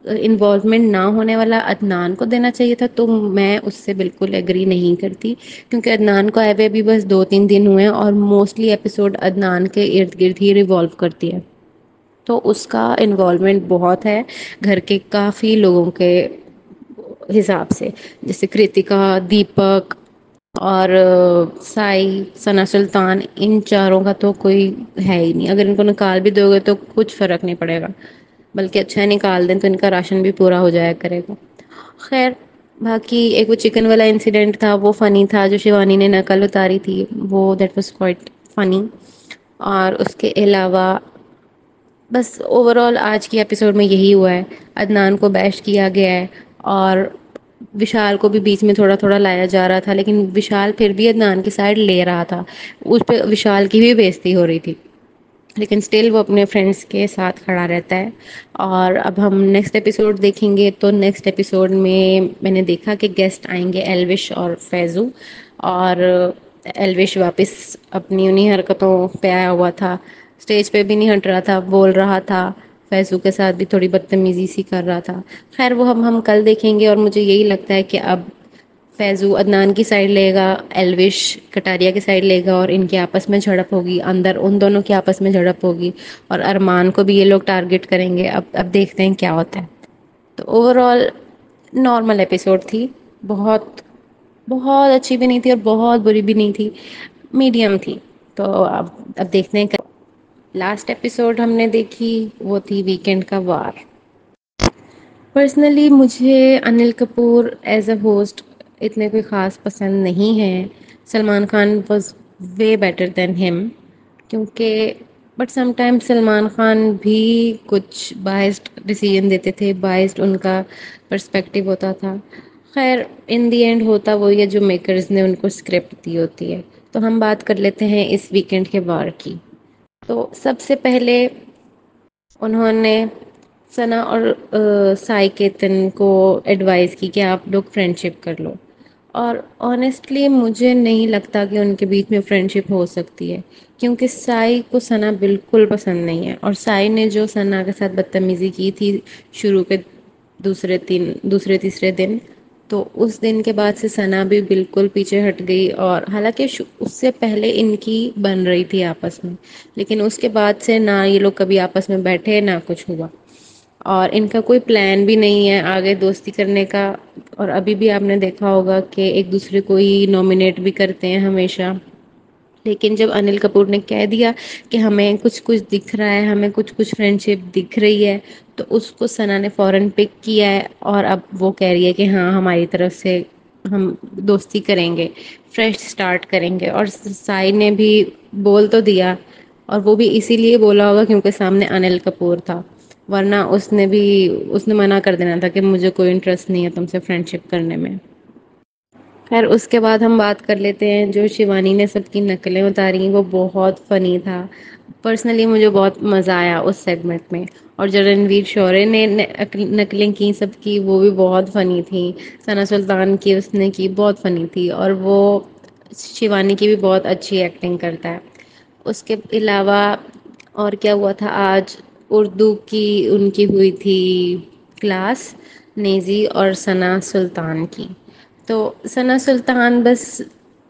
انوالومنٹ نہ ہونے والا عدنان کو دینا چاہیے تھا، تو میں اس سے بالکل ایگری نہیں کرتی. کیونکہ عدنان کو آئے ہوئے بھی بس 2-3 دن ہوئے ہیں اور موسٹلی ایپیسوڈ عدنان کے ارد گرد ہی ریوالو کرتی ہے. تو اس کا انوالومنٹ بہت ہے گھر کے کافی لوگوں کے حساب سے، جیسے کرتکا، دیپک اور سائی، ثنا سلطان. ان چاروں کا تو کوئی ہے ہی نہیں. اگر ان کو نکال بھی دو گے تو کچھ فرق نہیں پڑے گا، بلکہ اچھا نکال دیں تو ان کا راشن بھی پورا ہو جایا کرے گا. خیر، باقی ایک وہ چکن والا انسیڈنٹ تھا وہ فنی تھا، جو شیوانی نے نقل اتاری تھی، وہ دیٹ واز کوائٹ فنی. اور اس کے علاوہ بس اوور آل آج کی ایپیسوڈ میں یہی ہوا ہے. عدنان کو بیش کیا گیا ہے اور وشال کو بھی بیچ میں تھوڑا تھوڑا لایا جا رہا تھا، لیکن وشال پھر بھی عدنان کی سائڈ لے رہا تھا. اس پہ وشال کی بھی بےعزتی ہو رہی تھی، لیکن اسٹل وہ اپنے فرینڈس کے ساتھ کھڑا رہتا ہے. اور اب ہم نیکسٹ ایپیسوڈ دیکھیں گے تو نیکسٹ ایپیسوڈ میں نے دیکھا کہ گیسٹ آئیں گے ایلوش اور فیضو. اور ایلوش واپس اپنی انہیں حرکتوں پہ آیا ہوا تھا، اسٹیج پہ بھی نہیں ہٹ رہا تھا، بول رہا تھا. فیضو کے ساتھ بھی تھوڑی بدتمیزی سی کر رہا تھا. خیر وہ ہم کل دیکھیں گے. اور مجھے یہی لگتا ہے کہ اب فیضو عدنان کی سائڈ لے گا، ایلوش کٹاریا کی سائڈ لے گا، اور ان کے آپس میں جھڑپ ہوگی، اندر ان دونوں کے آپس میں جھڑپ ہوگی. اور ارمان کو بھی یہ لوگ ٹارگٹ کریں گے. اب دیکھتے ہیں کیا ہوتا ہے. تو اوور آل نارمل ایپیسوڈ تھی. بہت بہت اچھی بھی نہیں تھی اور بہت بری بھی نہیں تھی، میڈیم تھی. تو اب دیکھتے ہیں. لاسٹ ایپیسوڈ ہم نے دیکھی وہ تھی ویکینڈ کا وار. پرسنلی مجھے Anil Kapoor as a host اتنے کوئی خاص پسند نہیں ہیں. Salman Khan was way better than ہم. کیونکہ but some time Salman Khan بھی کچھ بائسڈ ڈیسیژن دیتے تھے، بائسڈ ان کا پرسپیکٹیو ہوتا تھا. خیر ان دی اینڈ ہوتا وہی ہے جو میکرز نے ان کو اسکرپٹ دی ہوتی ہے. تو ہم بات کر لیتے ہیں اس ویکینڈ کے وار کی. تو سب سے پہلے انہوں نے ثنا اور سائی کیتن کو ایڈوائز کی کہ آپ لوگ فرینڈ شپ کر لو. اور آنیسٹلی مجھے نہیں لگتا کہ ان کے بیچ میں فرینڈ شپ ہو سکتی ہے، کیونکہ سائی کو ثنا بالکل پسند نہیں ہے. اور سائی نے جو ثنا کے ساتھ بدتمیزی کی تھی شروع کے دوسرے تیسرے دن، تو اس دن کے بعد سے ثنا بھی بالکل پیچھے ہٹ گئی. اور حالانکہ اس سے پہلے ان کی بن رہی تھی آپس میں، لیکن اس کے بعد سے نہ یہ لوگ کبھی آپس میں بیٹھے نہ کچھ ہوا. اور ان کا کوئی پلان بھی نہیں ہے آگے دوستی کرنے کا. اور ابھی بھی آپ نے دیکھا ہوگا کہ ایک دوسرے کو ہی نامنیٹ بھی کرتے ہیں ہمیشہ. لیکن جب انل کپور نے کہہ دیا کہ ہمیں کچھ کچھ دکھ رہا ہے، ہمیں کچھ کچھ فرینڈ شپ دکھ رہی ہے، تو اس کو ثنا نے فوراً پک کیا ہے. اور اب وہ کہہ رہی ہے کہ ہاں ہماری طرف سے ہم دوستی کریں گے، فریش اسٹارٹ کریں گے. اور سائی نے بھی بول تو دیا، اور وہ بھی اسی لیے بولا ہوگا کیونکہ سامنے انل کپور تھا، ورنہ اس نے منع کر دینا تھا کہ مجھے کوئی انٹرسٹ نہیں ہے تم سے فرینڈ شپ کرنے میں. خیر اس کے بعد ہم بات کر لیتے ہیں جو شیوانی نے سب کی نقلیں اتاری، وہ بہت فنی تھا. پرسنلی مجھے بہت مزہ آیا اس سیگمنٹ میں. اور جو رنویر شورے نے نقلیں کی سب کی، وہ بھی بہت فنی تھیں. ثنا سلطان کی اس نے کی بہت فنی تھی، اور وہ شیوانی کی بھی بہت اچھی ایکٹنگ کرتا ہے. اس کے علاوہ اور کیا ہوا تھا آج؟ اردو کی ان کی ہوئی تھی کلاس، نیزی اور ثنا سلطان کی. تو ثنا سلطان بس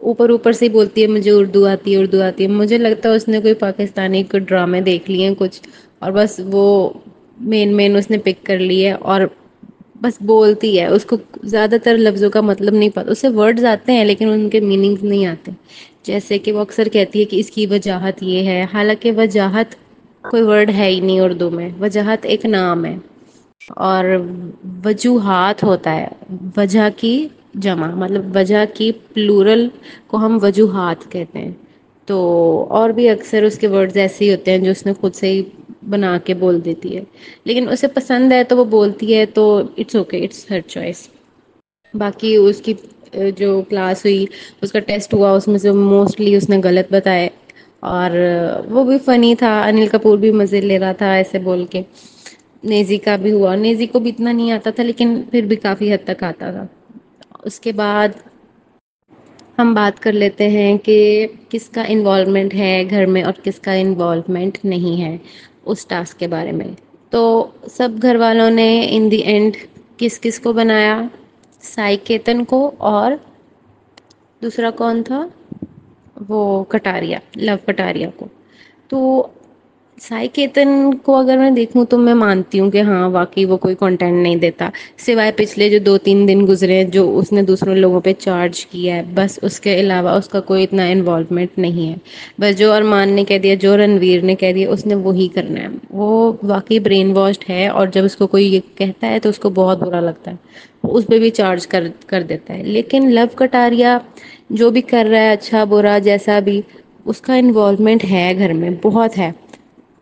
اوپر اوپر سے ہی بولتی ہے مجھے اردو آتی ہے، اردو آتی ہے. مجھے لگتا ہے اس نے کوئی پاکستانی کوئی ڈرامے دیکھ لیے ہیں کچھ، اور بس وہ مین اس نے پک کر لی ہے اور بس بولتی ہے. اس کو زیادہ تر لفظوں کا مطلب نہیں پتا. اسے ورڈز آتے ہیں لیکن ان کے میننگز نہیں آتے. جیسے کہ وہ اکثر کہتی ہے کہ اس کی وجاہت یہ ہے، حالانکہ وجاہت کوئی ورڈ ہے ہی نہیں اردو میں. وجاہت ایک نام ہے، اور وجوہات ہوتا ہے وجہ کی جمع، مطلب وجہ کی پلورل کو ہم وجوہات کہتے ہیں. تو اور بھی اکثر اس کے ورڈز ایسے ہی ہوتے ہیں جو اس نے خود سے ہی بنا کے بول دیتی ہے. لیکن اسے پسند ہے تو وہ بولتی ہے، تو it's okay, it's her choice. باقی اس کی جو کلاس ہوئی، اس کا ٹیسٹ ہوا، اس میں سے موسٹلی اس نے غلط بتائے. اور وہ بھی فنی تھا. انل کپور بھی مزے لے رہا تھا ایسے بول کے. نیزی کا بھی ہوا. نیزی کو بھی اتنا نہیں آتا تھا لیکن پھر بھی کافی حد تک آتا تھا. اس کے بعد ہم بات کر لیتے ہیں کہ کس کا انوالومنٹ ہے گھر میں اور کس کا انوالومنٹ نہیں ہے اس ٹاسک کے بارے میں. تو سب گھر والوں نے ان دی اینڈ کس کس کو بنایا؟ سائی کیتن کو، اور دوسرا کون تھا؟ وہ کٹاریا، لو کٹاریا کو. تو سائی کیتن کو اگر میں دیکھوں تو میں مانتی ہوں کہ ہاں واقعی وہ کوئی کنٹینٹ نہیں دیتا، سوائے پچھلے جو 2-3 دن گزرے جو اس نے دوسروں لوگوں پہ چارج کیا ہے، بس اس کے علاوہ اس کا کوئی اتنا انوالومنٹ نہیں ہے. بس جو ارمان نے کہہ دیا، جو رنویر نے کہہ دیا، اس نے وہی کرنا ہے. وہ واقعی برین واشڈ ہے، اور جب اس کو کوئی یہ کہتا ہے تو اس کو بہت برا لگتا ہے، اس پہ بھی چارج کر دیتا ہے. لیکن لو کٹاریا جو بھی کر رہا ہے، اچھا برا جیسا بھی، اس کا انوالومنٹ ہے گھر میں، بہت ہے.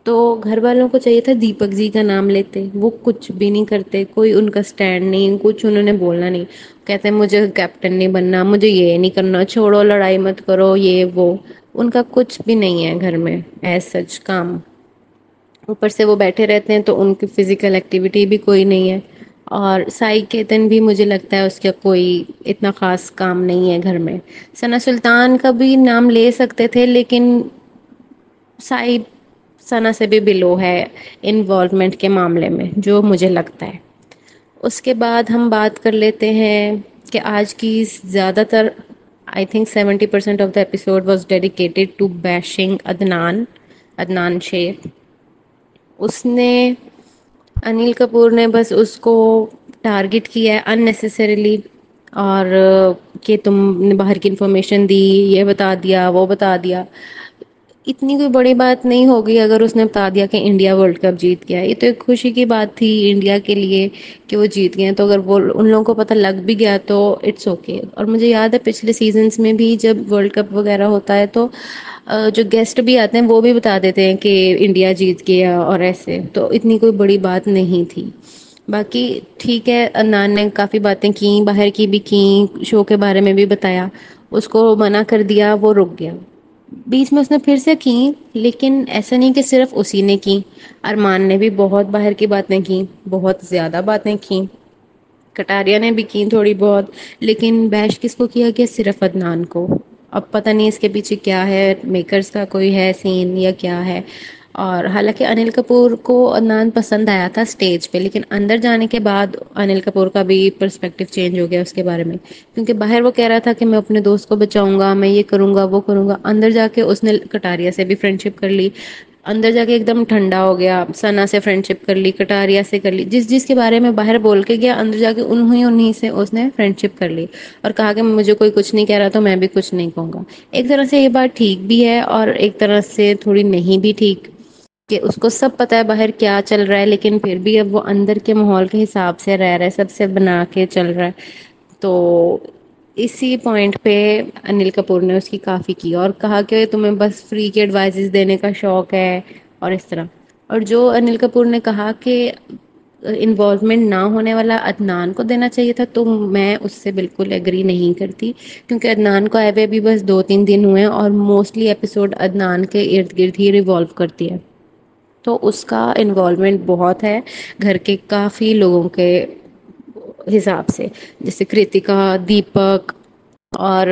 تو گھر والوں کو چاہیے تھا دیپک جی کا نام لیتے، وہ کچھ بھی نہیں کرتے. کوئی ان کا اسٹینڈ نہیں، کچھ انہوں نے بولنا نہیں. کہتے ہیں مجھے کیپٹن نہیں بننا، مجھے یہ نہیں کرنا، چھوڑو لڑائی مت کرو، یہ وہ. ان کا کچھ بھی نہیں ہے گھر میں ایز سچ کام. اوپر سے وہ بیٹھے رہتے ہیں تو ان کی فزیکل ایکٹیویٹی بھی کوئی نہیں ہے. اور سائی کیتن بھی مجھے لگتا ہے اس کا کوئی اتنا خاص کام نہیں ہے گھر میں. ثنا سلطان کا بھی نام لے سکتے تھے لیکن سائی ثنا سے بھی بلو ہے انوالومنٹ کے معاملے میں، جو مجھے لگتا ہے. اس کے بعد ہم بات کر لیتے ہیں کہ آج کی زیادہ تر I think 70% of the episode was dedicated to bashing Adnan شیخ. اس نے انل کپور نے بس اس کو ٹارگٹ کیا ہے اننیسیسریلی، اور کہ تم نے باہر کی انفارمیشن دی، یہ بتا دیا، وہ بتا دیا. اتنی کوئی بڑی بات نہیں ہوگی اگر اس نے بتا دیا کہ انڈیا ورلڈ کپ جیت گیا. یہ تو ایک خوشی کی بات تھی انڈیا کے لیے کہ وہ جیت گئے. تو اگر وہ ان لوگوں کو پتہ لگ بھی گیا تو اٹس اوکے. اور مجھے یاد ہے پچھلے سیزنس میں بھی جب ورلڈ کپ وغیرہ ہوتا ہے تو جو گیسٹ بھی آتے ہیں وہ بھی بتا دیتے ہیں کہ انڈیا جیت گیا اور ایسے. تو اتنی کوئی بڑی بات نہیں تھی. باقی ٹھیک ہے، عدنان نے کافی باتیں کی، باہر کی بھی کی، شو کے بارے میں بھی بتایا. اس کو منع کر دیا، وہ رک گیا. بیچ میں اس نے پھر سے کی، لیکن ایسا نہیں کہ صرف اسی نے کی. ارمان نے بھی بہت باہر کی باتیں کی، بہت زیادہ باتیں کی. کٹاریا نے بھی کی تھوڑی بہت. لیکن بیش کس کو کیا گیا؟ صرف عدنان کو. اب پتہ نہیں اس کے پیچھے کیا ہے، میکرز کا کوئی ہے سین یا کیا ہے. اور حالانکہ انل کپور کو عدنان پسند آیا تھا اسٹیج پہ، لیکن اندر جانے کے بعد انل کپور کا بھی پرسپیکٹیو چینج ہو گیا اس کے بارے میں. کیونکہ باہر وہ کہہ رہا تھا کہ میں اپنے دوست کو بچاؤں گا، میں یہ کروں گا، وہ کروں گا. اندر جا کے اس نے کٹاریا سے بھی فرینڈ شپ کر لی. اندر جا کے ایک دم ٹھنڈا ہو گیا، ثنا سے فرینڈ شپ کر لی، کٹاریا سے کر لی. جس کے بارے میں باہر بول کے گیا، اندر جا کے انہیں سے اس نے فرینڈ شپ کر لی. اور کہا کہ مجھے کوئی کچھ نہیں کہہ رہا تو میں بھی کچھ نہیں کہوں گا. ایک طرح سے یہ بات ٹھیک بھی ہے اور ایک طرح سے تھوڑی نہیں بھی ٹھیک، کہ اس کو سب پتا ہے باہر کیا چل رہا ہے لیکن پھر بھی اب وہ اندر کے ماحول کے حساب سے رہ رہا ہے، سب سے بنا کے چل رہا ہے. تو اسی پوائنٹ پہ انل کپور نے اس کی کافی کی اور کہا کہ تمہیں بس فری کے ایڈوائزز دینے کا شوق ہے اور اس طرح. اور جو انل کپور نے کہا کہ انوالومنٹ نہ ہونے والا عدنان کو دینا چاہیے تھا، تو میں اس سے بالکل ایگری نہیں کرتی، کیونکہ عدنان کو آئے ہوئے بھی بس 2-3 دن ہوئے ہیں اور موسٹلی ایپیسوڈ عدنان کے ارد گرد ہی ریوالو کرتی ہے، تو اس کا انوالومنٹ بہت ہے گھر کے کافی لوگوں کے حساب سے، جیسے کرتکا، دیپک اور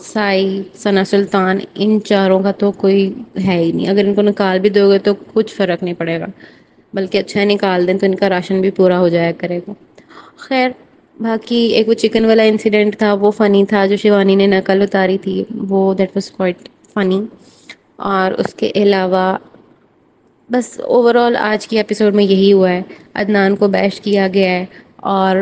سائی، ثنا سلطان، ان چاروں کا تو کوئی ہے ہی نہیں، اگر ان کو نکال بھی دو گے تو کچھ فرق نہیں پڑے گا، بلکہ اچھا نکال دیں تو ان کا راشن بھی پورا ہو جایا کرے گا۔ خیر، باقی ایک وہ چکن والا انسیڈنٹ تھا وہ فنی تھا، جو شیوانی نے نقل اتاری تھی، وہ دیٹ واز کوائٹ فنی، اور اس کے علاوہ بس اوور آل آج کی ایپیسوڈ میں یہی ہوا ہے، عدنان کو بیش کیا گیا ہے، اور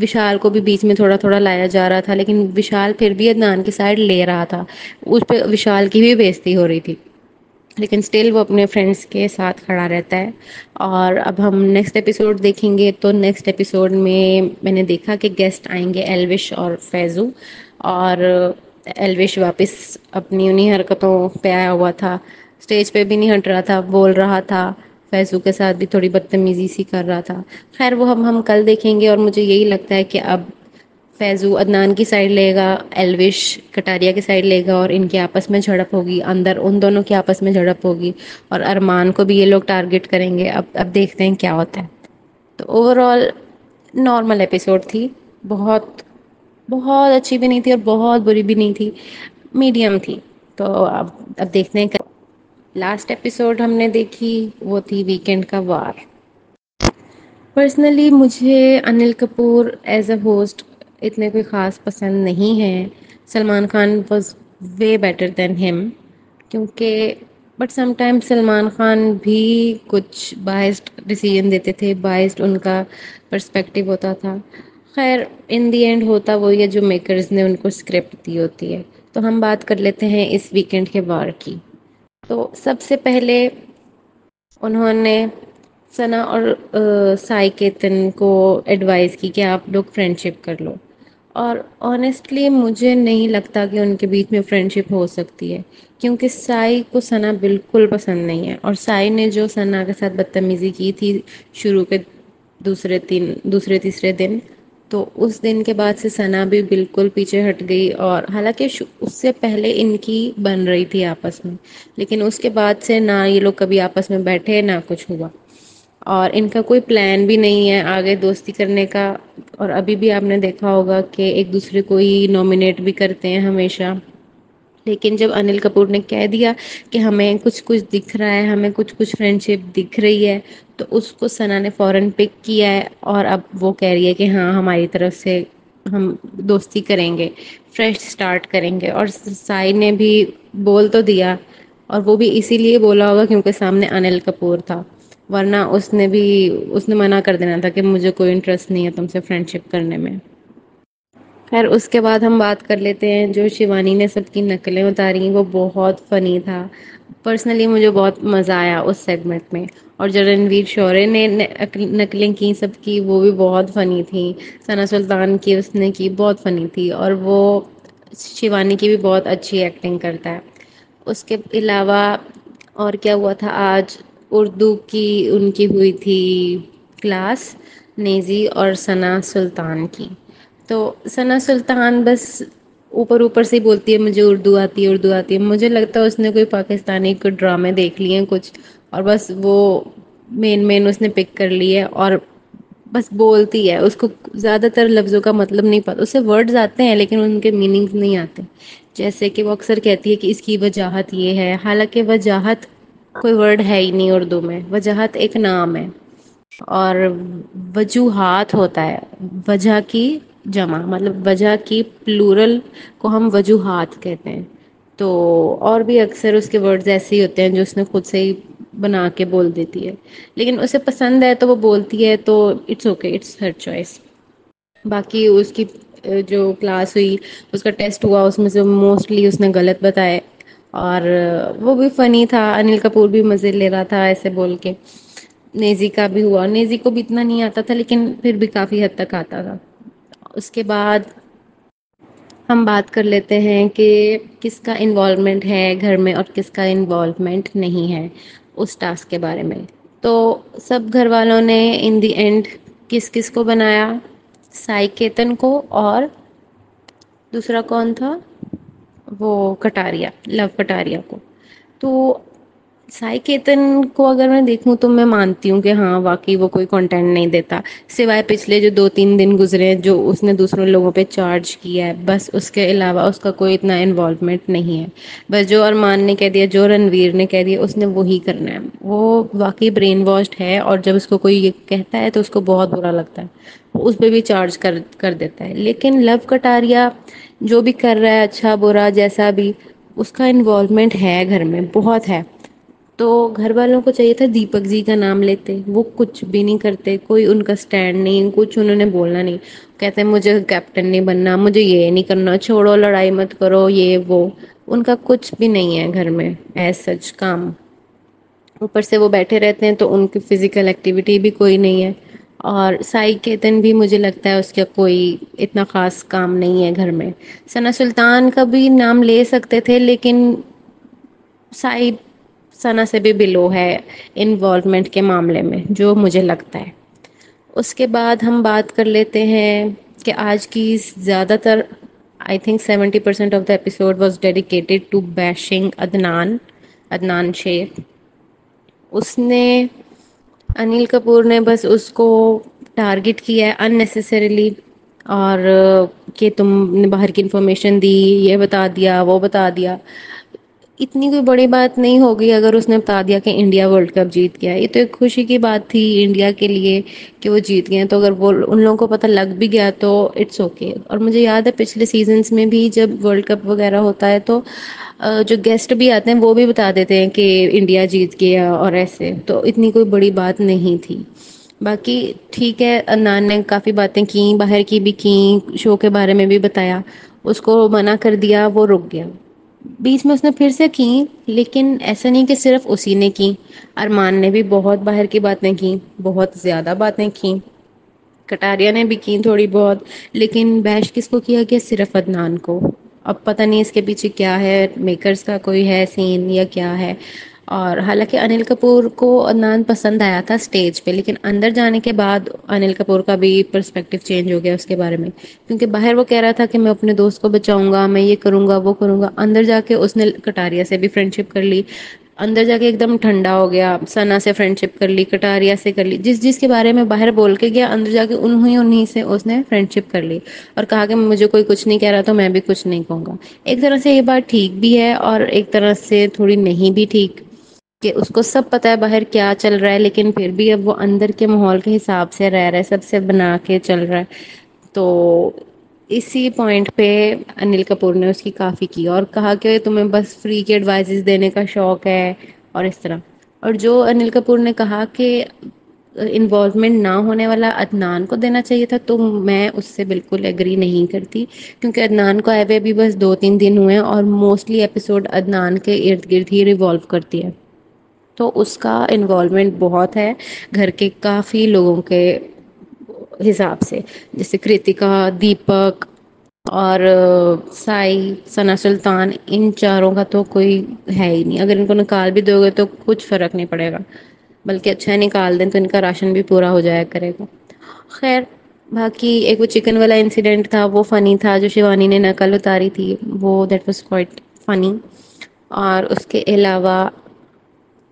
وشال کو بھی بیچ میں تھوڑا تھوڑا لایا جا رہا تھا، لیکن وشال پھر بھی عدنان کی سائڈ لے رہا تھا، اس پہ وشال کی بھی بےزتی ہو رہی تھی، لیکن اسٹل وہ اپنے فرینڈس کے ساتھ کھڑا رہتا ہے۔ اور اب ہم نیکسٹ ایپیسوڈ دیکھیں گے، تو نیکسٹ ایپیسوڈ میں نے دیکھا کہ گیسٹ آئیں گے ایلوش اور فیضو، اور ایلوش واپس اپنی انہی حرکتوں پہ آیا ہوا تھا، اسٹیج پہ بھی نہیں ہٹ رہا تھا، بول رہا تھا، فیضو کے ساتھ بھی تھوڑی بدتمیزی سی کر رہا تھا۔ خیر وہ ہم کل دیکھیں گے، اور مجھے یہی لگتا ہے کہ اب فیضو عدنان کی سائڈ لے گا، ایلوش کٹاریا کی سائڈ لے گا، اور ان کے آپس میں جھڑپ ہوگی، اندر ان دونوں کے آپس میں جھڑپ ہوگی، اور ارمان کو بھی یہ لوگ ٹارگٹ کریں گے۔ اب دیکھتے ہیں کیا ہوتا ہے۔ تو اوور آل نارمل ایپیسوڈ تھی، بہت بہت اچھی بھی نہیں تھی اور بہت بری بھی نہیں تھی، میڈیم تھی۔ تو اب دیکھتے ہیں۔ لاسٹ ایپیسوڈ ہم نے دیکھی وہ تھی ویکینڈ کا وار۔ پرسنلی مجھے Anil Kapoor as a host اتنے کوئی خاص پسند نہیں ہیں، Salman Khan was way better than ہم، کیونکہ but some time Salman Khan بھی کچھ بائسڈ ڈیسیژن دیتے تھے، بائسڈ ان کا پرسپیکٹیو ہوتا تھا۔ خیر ان دی اینڈ ہوتا وہی ہے جو میکرز نے ان کو اسکرپٹ دی ہوتی ہے۔ تو ہم بات کر لیتے ہیں اس ویکینڈ کے وار کی۔ تو سب سے پہلے انہوں نے ثنا اور سائی کیتن کو ایڈوائز کی کہ آپ لوگ فرینڈ شپ کر لو، اور آنیسٹلی مجھے نہیں لگتا کہ ان کے بیچ میں فرینڈ شپ ہو سکتی ہے، کیونکہ سائی کو ثنا بالکل پسند نہیں ہے، اور سائی نے جو ثنا کے ساتھ بدتمیزی کی تھی شروع کے دوسرے تیسرے دن، تو اس دن کے بعد سے ثنا بھی بالکل پیچھے ہٹ گئی، اور حالانکہ اس سے پہلے ان کی بن رہی تھی آپس میں، لیکن اس کے بعد سے نہ یہ لوگ کبھی آپس میں بیٹھے نہ کچھ ہوا، اور ان کا کوئی پلان بھی نہیں ہے آگے دوستی کرنے کا۔ اور ابھی بھی آپ نے دیکھا ہوگا کہ ایک دوسرے کو ہی نامینیٹ بھی کرتے ہیں ہمیشہ، لیکن جب انل کپور نے کہہ دیا کہ ہمیں کچھ کچھ دکھ رہا ہے، ہمیں کچھ کچھ فرینڈ شپ دکھ رہی ہے، تو اس کو ثنا نے فوراً پک کیا ہے، اور اب وہ کہہ رہی ہے کہ ہاں ہماری طرف سے ہم دوستی کریں گے، فریش سٹارٹ کریں گے۔ اور سائی نے بھی بول تو دیا، اور وہ بھی اسی لیے بولا ہوگا کیونکہ سامنے انل کپور تھا، ورنہ اس نے منع کر دینا تھا کہ مجھے کوئی انٹرسٹ نہیں ہے تم سے فرینڈ شپ کرنے میں۔ خیر اس کے بعد ہم بات کر لیتے ہیں جو شیوانی نے سب کی نقلیں اتاری، وہ بہت فنی تھا، پرسنلی مجھے بہت مزہ آیا اس سیگمنٹ میں۔ اور جو رنویر شورے نے نقلیں کی سب کی، وہ بھی بہت فنی تھیں، ثنا سلطان کی اس نے کی بہت فنی تھی، اور وہ شیوانی کی بھی بہت اچھی ایکٹنگ کرتا ہے۔ اس کے علاوہ اور کیا ہوا تھا آج؟ اردو کی ان کی ہوئی تھی کلاس، نیزی اور ثنا سلطان کی۔ تو ثنا سلطان بس اوپر اوپر سے ہی بولتی ہے مجھے اردو آتی ہے، اردو آتی ہے، مجھے لگتا ہے اس نے کوئی پاکستانی کوئی ڈرامے دیکھ لیے ہیں کچھ، اور بس وہ مین اس نے پک کر لی ہے، اور بس بولتی ہے، اس کو زیادہ تر لفظوں کا مطلب نہیں پتا، اسے ورڈز آتے ہیں لیکن ان کے میننگز نہیں آتے، جیسے کہ وہ اکثر کہتی ہے کہ اس کی وجاہت یہ ہے، حالانکہ وجاہت کوئی ورڈ ہے ہی نہیں اردو میں، وجاہت ایک نام ہے، اور وجوہات ہوتا ہے، وجہ کی جمع، مطلب وجہ کی پلورل کو ہم وجوہات کہتے ہیں۔ تو اور بھی اکثر اس کے ورڈز ایسے ہی ہوتے ہیں جو اس نے خود سے ہی بنا کے بول دیتی ہے، لیکن اسے پسند ہے تو وہ بولتی ہے، تو it's okay, it's her choice. باقی اس کی جو کلاس ہوئی، اس کا ٹیسٹ ہوا، اس میں سے موسٹلی اس نے غلط بتائے، اور وہ بھی فنی تھا، انل کپور بھی مزے لے رہا تھا ایسے بول کے۔ نیزی کا بھی ہوا، نیزی کو بھی اتنا نہیں آتا تھا لیکن پھر بھی کافی حد تک آتا تھا۔ اس کے بعد ہم بات کر لیتے ہیں کہ کس کا انوالومنٹ ہے گھر میں اور کس کا انوالومنٹ نہیں ہے اس ٹاسک کے بارے میں۔ تو سب گھر والوں نے ان دی اینڈ کس کس کو بنایا؟ سائی کیتن کو، اور دوسرا کون تھا؟ وہ کٹاریا، لو کٹاریا کو. تو سائی کیتن کو اگر میں دیکھوں تو میں مانتی ہوں کہ ہاں واقعی وہ کوئی کنٹینٹ نہیں دیتا، سوائے پچھلے جو 2-3 دن گزرے ہیں جو اس نے دوسروں لوگوں پہ چارج کیا ہے، بس اس کے علاوہ اس کا کوئی اتنا انوالومنٹ نہیں ہے. بس جو ارمان نے کہہ دیا، جو رنویر نے کہہ دیا، اس نے وہی کرنا ہے. وہ واقعی برین واشڈ ہے، اور جب اس کو کوئی یہ کہتا ہے تو اس کو بہت برا لگتا ہے، اس پہ بھی چارج کر دیتا ہے. لیکن لو کٹاریا جو بھی کر رہا ہے، اچھا برا جیسا بھی، اس کا انوالومنٹ ہے گھر میں، بہت ہے. تو گھر والوں کو چاہیے تھا دیپک جی کا نام لیتے، وہ کچھ بھی نہیں کرتے، کوئی ان کا اسٹینڈ نہیں، کچھ انہوں نے بولنا نہیں. کہتے ہیں مجھے کیپٹن نہیں بننا، مجھے یہ نہیں کرنا، چھوڑو لڑائی مت کرو، یہ وہ. ان کا کچھ بھی نہیں ہے گھر میں ایز سچ کام. اوپر سے وہ بیٹھے رہتے ہیں تو ان کی فزیکل ایکٹیویٹی بھی کوئی نہیں ہے. اور سائی کیتن بھی مجھے لگتا ہے اس کا کوئی اتنا خاص کام نہیں ہے گھر میں. ثنا سلطان کا بھی نام لے سکتے تھے، لیکن سائی ثنا سے بھی بلو ہے انوالومنٹ کے معاملے میں، جو مجھے لگتا ہے. اس کے بعد ہم بات کر لیتے ہیں کہ آج کی زیادہ تر I think 70% of the episode was dedicated to bashing Adnan شیخ. اس نے انیل کپور نے بس اس کو ٹارگٹ کیا ہے اننیسیسریلی، اور کہ تم نے باہر کی انفارمیشن دی، یہ بتا دیا، وہ بتا دیا. اتنی کوئی بڑی بات نہیں ہوگی اگر اس نے بتا دیا کہ انڈیا ورلڈ کپ جیت گیا. یہ تو ایک خوشی کی بات تھی انڈیا کے لیے کہ وہ جیت گئے. تو اگر وہ ان لوگوں کو پتہ لگ بھی گیا تو اٹس اوکے. اور مجھے یاد ہے پچھلے سیزنس میں بھی جب ورلڈ کپ وغیرہ ہوتا ہے تو جو گیسٹ بھی آتے ہیں وہ بھی بتا دیتے ہیں کہ انڈیا جیت گیا اور ایسے. تو اتنی کوئی بڑی بات نہیں تھی. باقی ٹھیک ہے، عدنان نے کافی باتیں کی، باہر کی بھی کی، شو کے بارے میں بھی بتایا. اس کو منع کر دیا، وہ رک گیا. بیچ میں اس نے پھر سے کی، لیکن ایسا نہیں کہ صرف اسی نے کی. ارمان نے بھی بہت باہر کی باتیں کی، بہت زیادہ باتیں کی. کٹاریا نے بھی کی تھوڑی بہت. لیکن بیش کس کو کیا گیا؟ صرف عدنان کو. اب پتہ نہیں اس کے پیچھے کیا ہے، میکرز کا کوئی ہے سین یا کیا ہے. اور حالانکہ انل کپور کو عدنان پسند آیا تھا اسٹیج پہ، لیکن اندر جانے کے بعد انل کپور کا بھی پرسپیکٹو چینج ہو گیا اس کے بارے میں. کیونکہ باہر وہ کہہ رہا تھا کہ میں اپنے دوست کو بچاؤں گا، میں یہ کروں گا، وہ کروں گا. اندر جا کے اس نے کٹاریا سے بھی فرینڈ شپ کر لی. اندر جا کے ایک دم ٹھنڈا ہو گیا، ثنا سے فرینڈ شپ کر لی، کٹاریا سے کر لی. جس کے بارے میں باہر بول کے گیا، اندر جا کے انہیں سے اس نے فرینڈ شپ کر لی اور کہا کہ مجھے کوئی کچھ نہیں کہہ رہا تو میں بھی کچھ نہیں کہوں گا. ایک طرح سے یہ بات ٹھیک بھی ہے اور ایک طرح سے تھوڑی نہیں بھی ٹھیک، کہ اس کو سب پتا ہے باہر کیا چل رہا ہے، لیکن پھر بھی اب وہ اندر کے ماحول کے حساب سے رہ رہا ہے، سب سے بنا کے چل رہا ہے. تو اسی پوائنٹ پہ انل کپور نے اس کی کافی کی اور کہا کہ تمہیں بس فری کے ایڈوائزز دینے کا شوق ہے اور اس طرح. اور جو انل کپور نے کہا کہ انوالومنٹ نہ ہونے والا عدنان کو دینا چاہیے تھا، تو میں اس سے بالکل ایگری نہیں کرتی. کیونکہ عدنان کو آئے ہوئے ابھی بس 2-3 دن ہوئے ہیں اور موسٹلی ایپیسوڈ عدنان کے ارد گرد ہی ریوالو کرتی ہے. تو اس کا انوالومنٹ بہت ہے گھر کے کافی لوگوں کے حساب سے، جیسے کرتکا، دیپک اور سائی، ثنا سلطان. ان چاروں کا تو کوئی ہے ہی نہیں. اگر ان کو نکال بھی دو گے تو کچھ فرق نہیں پڑے گا، بلکہ اچھا نکال دیں تو ان کا راشن بھی پورا ہو جایا کرے گا. خیر، باقی ایک وہ چکن والا انسیڈنٹ تھا، وہ فنی تھا. جو شیوانی نے نقل اتاری تھی، وہ دیٹ واز کوائٹ فنی. اور اس کے علاوہ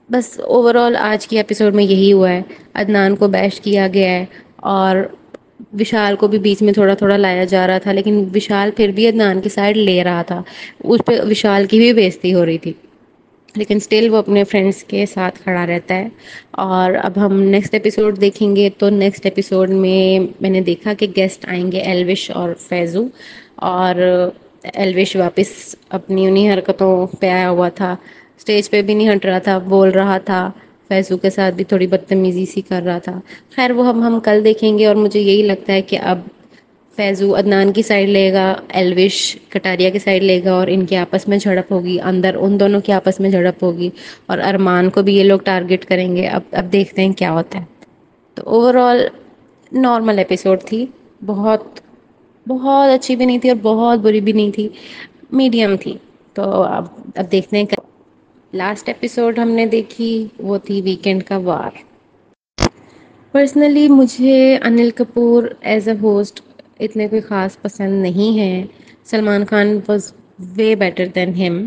بس اوور آل آج کی ایپیسوڈ میں یہی ہوا ہے. عدنان کو بیش کیا گیا ہے اور وشال کو بھی بیچ میں تھوڑا تھوڑا لایا جا رہا تھا، لیکن وشال پھر بھی عدنان کی سائڈ لے رہا تھا. اس پہ وشال کی بھی بےعزتی ہو رہی تھی، لیکن اسٹل وہ اپنے فرینڈس کے ساتھ کھڑا رہتا ہے. اور اب ہم نیکسٹ ایپیسوڈ دیکھیں گے تو نیکسٹ ایپیسوڈ میں نے دیکھا کہ گیسٹ آئیں گے ایلوش اور فیضو. اور ایلوش واپس اپنی انہیں حرکتوں پہ آیا ہوا تھا، اسٹیج پہ بھی نہیں ہٹ رہا تھا، بول رہا تھا. فیضو کے ساتھ بھی تھوڑی بدتمیزی سی کر رہا تھا. خیر وہ ہم کل دیکھیں گے. اور مجھے یہی لگتا ہے کہ اب فیضو عدنان کی سائڈ لے گا، ایلوش کٹاریا کی سائڈ لے گا، اور ان کے آپس میں جھڑپ ہوگی، اندر ان دونوں کے آپس میں جھڑپ ہوگی. اور ارمان کو بھی یہ لوگ ٹارگٹ کریں گے. اب دیکھتے ہیں کیا ہوتا ہے. تو اوور آل نارمل ایپیسوڈ تھی، بہت بہت اچھی بھی نہیں تھی اور بہت بری بھی نہیں تھی، میڈیم تھی. تو اب دیکھتے ہیں. لاسٹ ایپیسوڈ ہم نے دیکھی وہ تھی ویکینڈ کا وار. پرسنلی مجھے Anil Kapoor as a host اتنے کوئی خاص پسند نہیں ہیں. Salman Khan was way better than ہم.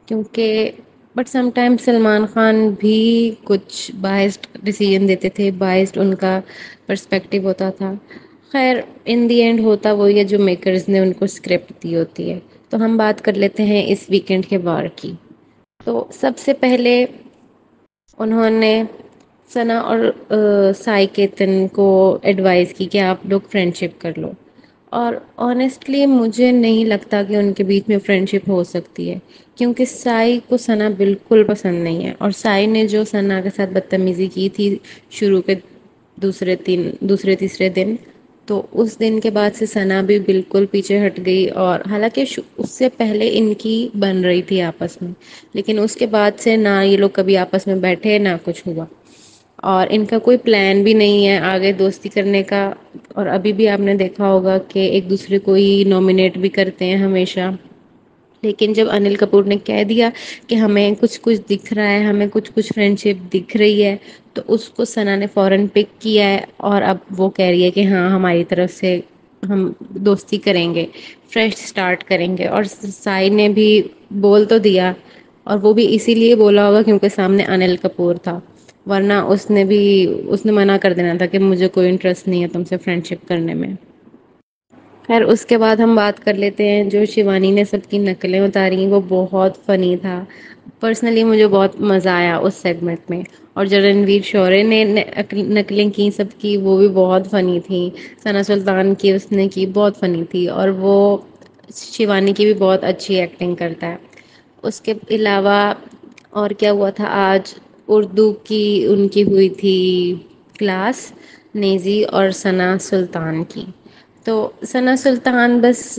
کیونکہ but some time Salman Khan بھی کچھ بائسڈ ڈیسیژن دیتے تھے، بائسڈ ان کا پرسپیکٹیو ہوتا تھا. خیر ان دی اینڈ ہوتا وہی ہے جو میکرز نے ان کو اسکرپٹ دی ہوتی ہے. تو ہم بات کر لیتے ہیں اس ویکینڈ کے وار کی. تو سب سے پہلے انہوں نے ثنا اور سائی کیتن کو ایڈوائز کی کہ آپ لوگ فرینڈ شپ کر لو. اور آنیسٹلی مجھے نہیں لگتا کہ ان کے بیچ میں فرینڈ شپ ہو سکتی ہے، کیونکہ سائی کو ثنا بالکل پسند نہیں ہے. اور سائی نے جو ثنا کے ساتھ بدتمیزی کی تھی شروع کے دوسرے تیسرے دن، تو اس دن کے بعد سے ثنا بھی بالکل پیچھے ہٹ گئی. اور حالانکہ اس سے پہلے ان کی بن رہی تھی آپس میں، لیکن اس کے بعد سے نہ یہ لوگ کبھی آپس میں بیٹھے نہ کچھ ہوا. اور ان کا کوئی پلان بھی نہیں ہے آگے دوستی کرنے کا. اور ابھی بھی آپ نے دیکھا ہوگا کہ ایک دوسرے کو ہی نامنیٹ بھی کرتے ہیں ہمیشہ. لیکن جب انل کپور نے کہہ دیا کہ ہمیں کچھ کچھ دکھ رہا ہے، ہمیں کچھ کچھ فرینڈ شپ دکھ رہی ہے، تو اس کو ثنا نے فوراً پک کیا ہے. اور اب وہ کہہ رہی ہے کہ ہاں ہماری طرف سے ہم دوستی کریں گے، فریش اسٹارٹ کریں گے. اور سائی نے بھی بول تو دیا، اور وہ بھی اسی لیے بولا ہوگا کیونکہ سامنے انل کپور تھا، ورنہ اس نے منع کر دینا تھا کہ مجھے کوئی انٹرسٹ نہیں ہے تم سے فرینڈ شپ کرنے میں. خیر اس کے بعد ہم بات کر لیتے ہیں جو شیوانی نے سب کی نقلیں اتاری، وہ بہت فنی تھا. پرسنلی مجھے بہت مزہ آیا اس سیگمنٹ میں. اور جو رنویر شورے نے نقلیں کی سب کی، وہ بھی بہت فنی تھیں. ثنا سلطان کی اس نے کی بہت فنی تھی. اور وہ شیوانی کی بھی بہت اچھی ایکٹنگ کرتا ہے. اس کے علاوہ اور کیا ہوا تھا آج؟ اردو کی ان کی ہوئی تھی کلاس، نیزی اور ثنا سلطان کی. تو ثنا سلطان بس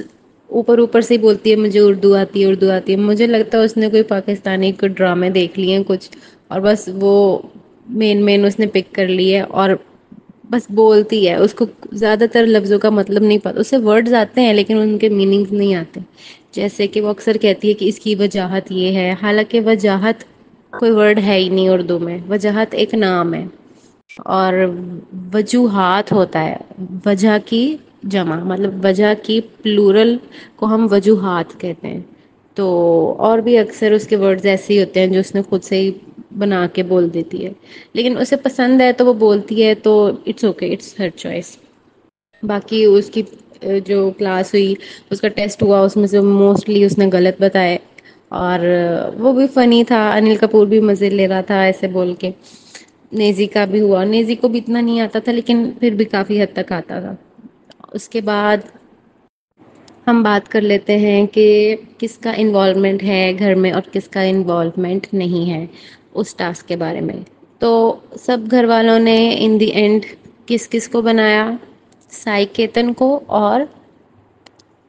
اوپر اوپر سے ہی بولتی ہے مجھے اردو آتی ہے اردو آتی ہے. مجھے لگتا ہے اس نے کوئی پاکستانی کو ڈرامے دیکھ لیے ہیں کچھ، اور بس وہ مین اس نے پک کر لی ہے اور بس بولتی ہے. اس کو زیادہ تر لفظوں کا مطلب نہیں پتا، اسے ورڈز آتے ہیں لیکن ان کے میننگز نہیں آتے. جیسے کہ وہ اکثر کہتی ہے کہ اس کی وجاہت یہ ہے، حالانکہ وجاہت کوئی ورڈ ہے ہی نہیں اردو میں. وجاہت ایک نام ہے، اور وجوہات ہوتا ہے وجہ کی جمع، مطلب وجہ کی پلورل کو ہم وجوہات کہتے ہیں. تو اور بھی اکثر اس کے ورڈز ایسے ہی ہوتے ہیں جو اس نے خود سے ہی بنا کے بول دیتی ہے. لیکن اسے پسند ہے تو وہ بولتی ہے، تو it's okay, it's her choice. باقی اس کی جو کلاس ہوئی، اس کا ٹیسٹ ہوا، اس میں سے موسٹلی اس نے غلط بتائے. اور وہ بھی فنی تھا، انل کپور بھی مزے لے رہا تھا ایسے بول کے. نیزی کا بھی ہوا، نیزی کو بھی اتنا نہیں آتا تھا لیکن پھر بھی کافی حد تک آتا تھا. اس کے بعد ہم بات کر لیتے ہیں کہ کس کا انوالومنٹ ہے گھر میں اور کس کا انوالومنٹ نہیں ہے اس ٹاسک کے بارے میں. تو سب گھر والوں نے ان دی اینڈ کس کس کو بنایا؟ سائی کیتن کو، اور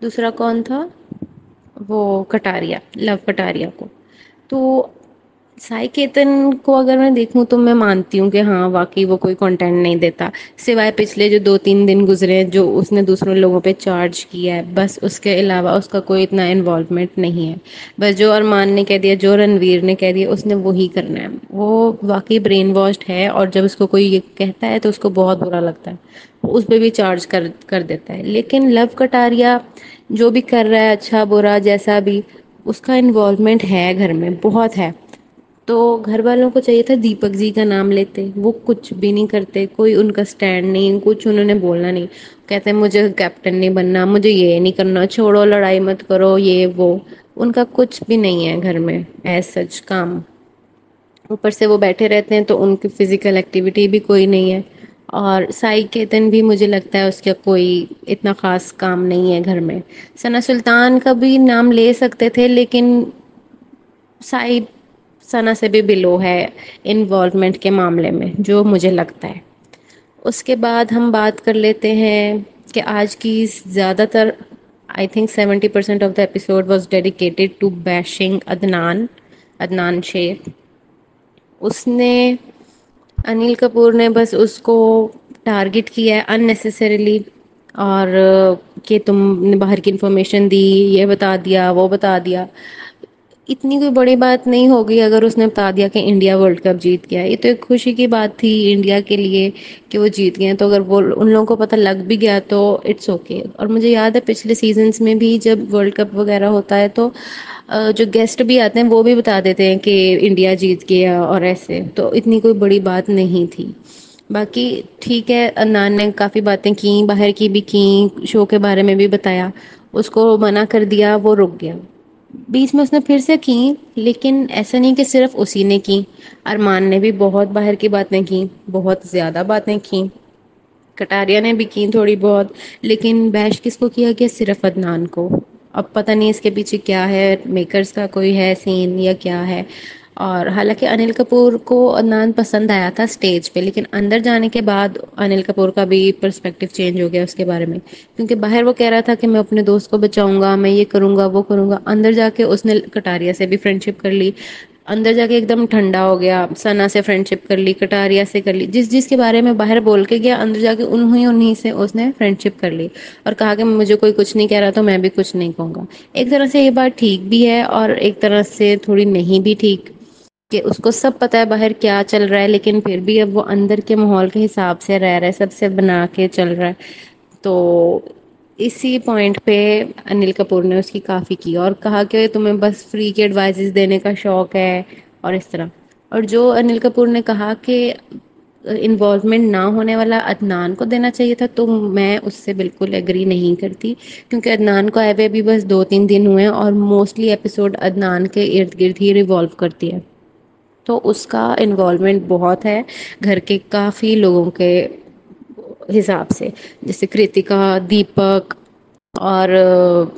دوسرا کون تھا؟ وہ کٹاریا، لو کٹاریا کو. تو سائی کیتن کو اگر میں دیکھوں تو میں مانتی ہوں کہ ہاں واقعی وہ کوئی کنٹینٹ نہیں دیتا، سوائے پچھلے جو 2-3 دن گزرے جو اس نے دوسروں لوگوں پہ چارج کیا ہے، بس اس کے علاوہ اس کا کوئی اتنا انوالومنٹ نہیں ہے. بس جو ارمان نے کہہ دیا، جو رنویر نے کہہ دیا، اس نے وہی کرنا ہے. وہ واقعی برین واشڈ ہے، اور جب اس کو کوئی یہ کہتا ہے تو اس کو بہت برا لگتا ہے، اس پہ بھی چارج کر دیتا ہے. لیکن لو کٹاریا جو بھی کر رہا ہے اچھا برا جیسا بھی، اس کا انوالومنٹ ہے گھر میں بہت ہے. تو گھر والوں کو چاہیے تھا دیپک جی کا نام لیتے، وہ کچھ بھی نہیں کرتے، کوئی ان کا اسٹینڈ نہیں، کچھ انہوں نے بولنا نہیں. کہتے ہیں مجھے کیپٹن نہیں بننا، مجھے یہ نہیں کرنا، چھوڑو لڑائی مت کرو یہ وہ. ان کا کچھ بھی نہیں ہے گھر میں ایز سچ کام. اوپر سے وہ بیٹھے رہتے ہیں تو ان کی فزیکل ایکٹیویٹی بھی کوئی نہیں ہے. اور سائی کیتن بھی مجھے لگتا ہے اس کا کوئی اتنا خاص کام نہیں ہے گھر میں. ثنا سلطان کا بھی نام لے سکتے تھے لیکن سائی ثنا سے بھی بلو ہے انوالومنٹ کے معاملے میں جو مجھے لگتا ہے. اس کے بعد ہم بات کر لیتے ہیں کہ آج کی زیادہ تر I think 70% of the episode was dedicated to bashing Adnan شیخ. اس نے انل کپور نے بس اس کو ٹارگٹ کیا ہے اننیسیسریلی، اور کہ تم نے باہر کی انفارمیشن دی، یہ بتا دیا وہ بتا دیا. اتنی کوئی بڑی بات نہیں ہوگی اگر اس نے بتا دیا کہ انڈیا ورلڈ کپ جیت گیا. یہ تو ایک خوشی کی بات تھی انڈیا کے لیے کہ وہ جیت گئے. تو اگر وہ ان لوگوں کو پتہ لگ بھی گیا تو اٹس اوکے. اور مجھے یاد ہے پچھلے سیزنس میں بھی جب ورلڈ کپ وغیرہ ہوتا ہے تو جو گیسٹ بھی آتے ہیں وہ بھی بتا دیتے ہیں کہ انڈیا جیت گیا اور ایسے. تو اتنی کوئی بڑی بات نہیں تھی. باقی ٹھیک ہے، عدنان نے کافی باتیں کی، باہر کی بھی کی، شو کے بارے میں بھی بتایا. اس کو منع کر دیا، وہ رک گیا. بیچ میں اس نے پھر سے کی، لیکن ایسا نہیں کہ صرف اسی نے کی. ارمان نے بھی بہت باہر کی باتیں کی، بہت زیادہ باتیں کی. کٹاریا نے بھی کی تھوڑی بہت. لیکن بیش کس کو کیا گیا؟ صرف عدنان کو. اب پتہ نہیں اس کے پیچھے کیا ہے، میکرز کا کوئی ہے سین یا کیا ہے. اور حالانکہ انل کپور کو عدنان پسند آیا تھا اسٹیج پہ، لیکن اندر جانے کے بعد انل کپور کا بھی پرسپیکٹو چینج ہو گیا اس کے بارے میں. کیونکہ باہر وہ کہہ رہا تھا کہ میں اپنے دوست کو بچاؤں گا، میں یہ کروں گا وہ کروں گا. اندر جا کے اس نے کٹاریا سے بھی فرینڈ شپ کر لی. اندر جا کے ایک دم ٹھنڈا ہو گیا، ثنا سے فرینڈ شپ کر لی، کٹاریا سے کر لی. جس جس کے بارے میں باہر بول کے گیا، اندر جا کے انہیں سے اس نے فرینڈ شپ کر لی. اور کہا کہ مجھے کوئی کچھ نہیں کہہ رہا تو میں بھی کچھ نہیں کہوں گا. ایک طرح سے یہ بات ٹھیک بھی ہے اور ایک طرح سے تھوڑی نہیں بھی ٹھیک، کہ اس کو سب پتا ہے باہر کیا چل رہا ہے، لیکن پھر بھی اب وہ اندر کے ماحول کے حساب سے رہ رہا ہے، سب سے بنا کے چل رہا ہے. تو اسی پوائنٹ پہ انل کپور نے اس کی کافی کی اور کہا کہ تمہیں بس فری کے ایڈوائزز دینے کا شوق ہے اور اس طرح. اور جو انل کپور نے کہا کہ انوالومنٹ نہ ہونے والا عدنان کو دینا چاہیے تھا، تو میں اس سے بالکل ایگری نہیں کرتی. کیونکہ عدنان کو آئے ہوئے بھی بس 2-3 دن ہوئے ہیں اور موسٹلی ایپیسوڈ عدنان کے ارد گرد ہی ریوالو کرتی ہے. تو اس کا انوالومنٹ بہت ہے گھر کے کافی لوگوں کے حساب سے، جیسے کرتکا، دیپک اور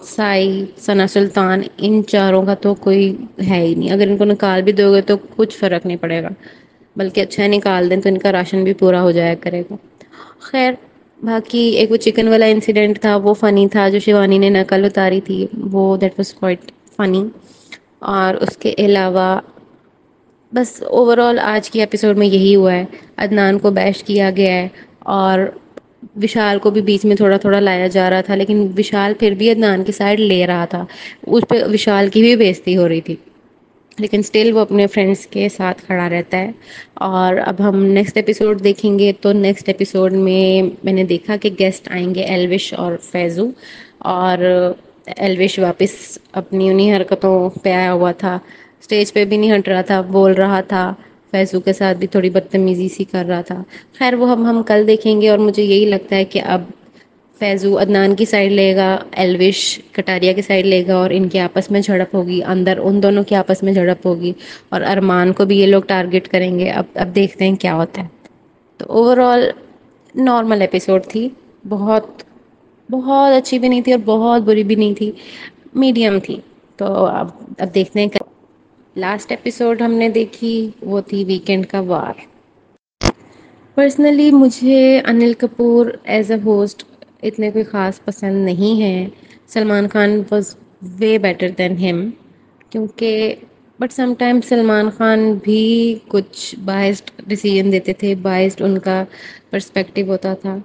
سائی، ثنا سلطان. ان چاروں کا تو کوئی ہے ہی نہیں. اگر ان کو نکال بھی دو گے تو کچھ فرق نہیں پڑے گا، بلکہ اچھا نکال دیں تو ان کا راشن بھی پورا ہو جایا کرے گا. خیر، باقی ایک وہ چکن والا انسیڈنٹ تھا وہ فنی تھا، جو شیوانی نے نقل اتاری تھی، وہ دیٹ واز کوائٹ فنی. اور اس کے علاوہ بس اوور آل آج کی ایپیسوڈ میں یہی ہوا ہے. عدنان کو بیش کیا گیا ہے اور وشال کو بھی بیچ میں تھوڑا تھوڑا لایا جا رہا تھا، لیکن وشال پھر بھی عدنان کی سائڈ لے رہا تھا. اس پہ وشال کی بھی بےعزتی ہو رہی تھی، لیکن اسٹل وہ اپنے فرینڈس کے ساتھ کھڑا رہتا ہے. اور اب ہم نیکسٹ ایپیسوڈ دیکھیں گے تو نیکسٹ ایپیسوڈ میں نے دیکھا کہ گیسٹ آئیں گے ایلوش اور فیضو. اور ایلوش واپس اپنی انہیں حرکتوں پہ آیا ہوا تھا، اسٹیج پہ بھی نہیں ہٹ رہا تھا، بول رہا تھا. فیضو کے ساتھ بھی تھوڑی بدتمیزی سی کر رہا تھا. خیر وہ ہم کل دیکھیں گے. اور مجھے یہی لگتا ہے کہ اب فیضو عدنان کی سائڈ لے گا، ایلوش کٹاریا کی سائڈ لے گا، اور ان کے آپس میں جھڑپ ہوگی، اندر ان دونوں کے آپس میں جھڑپ ہوگی. اور ارمان کو بھی یہ لوگ ٹارگٹ کریں گے. اب دیکھتے ہیں کیا ہوتا ہے. تو اوور آل نارمل ایپیسوڈ تھی. بہت بہت اچھی بھی نہیں تھی اور بہت بری بھی نہیں تھی، میڈیم تھی. تو اب دیکھتے ہیں. لاسٹ ایپیسوڈ ہم نے دیکھی وہ تھی ویکینڈ کا وار. پرسنلی مجھے Anil Kapoor as a host اتنے کوئی خاص پسند نہیں ہیں. Salman Khan was way better than ہم. کیونکہ but some time Salman Khan بھی کچھ بائسڈ ڈیسیژن دیتے تھے، بائسڈ ان کا پرسپیکٹو ہوتا تھا.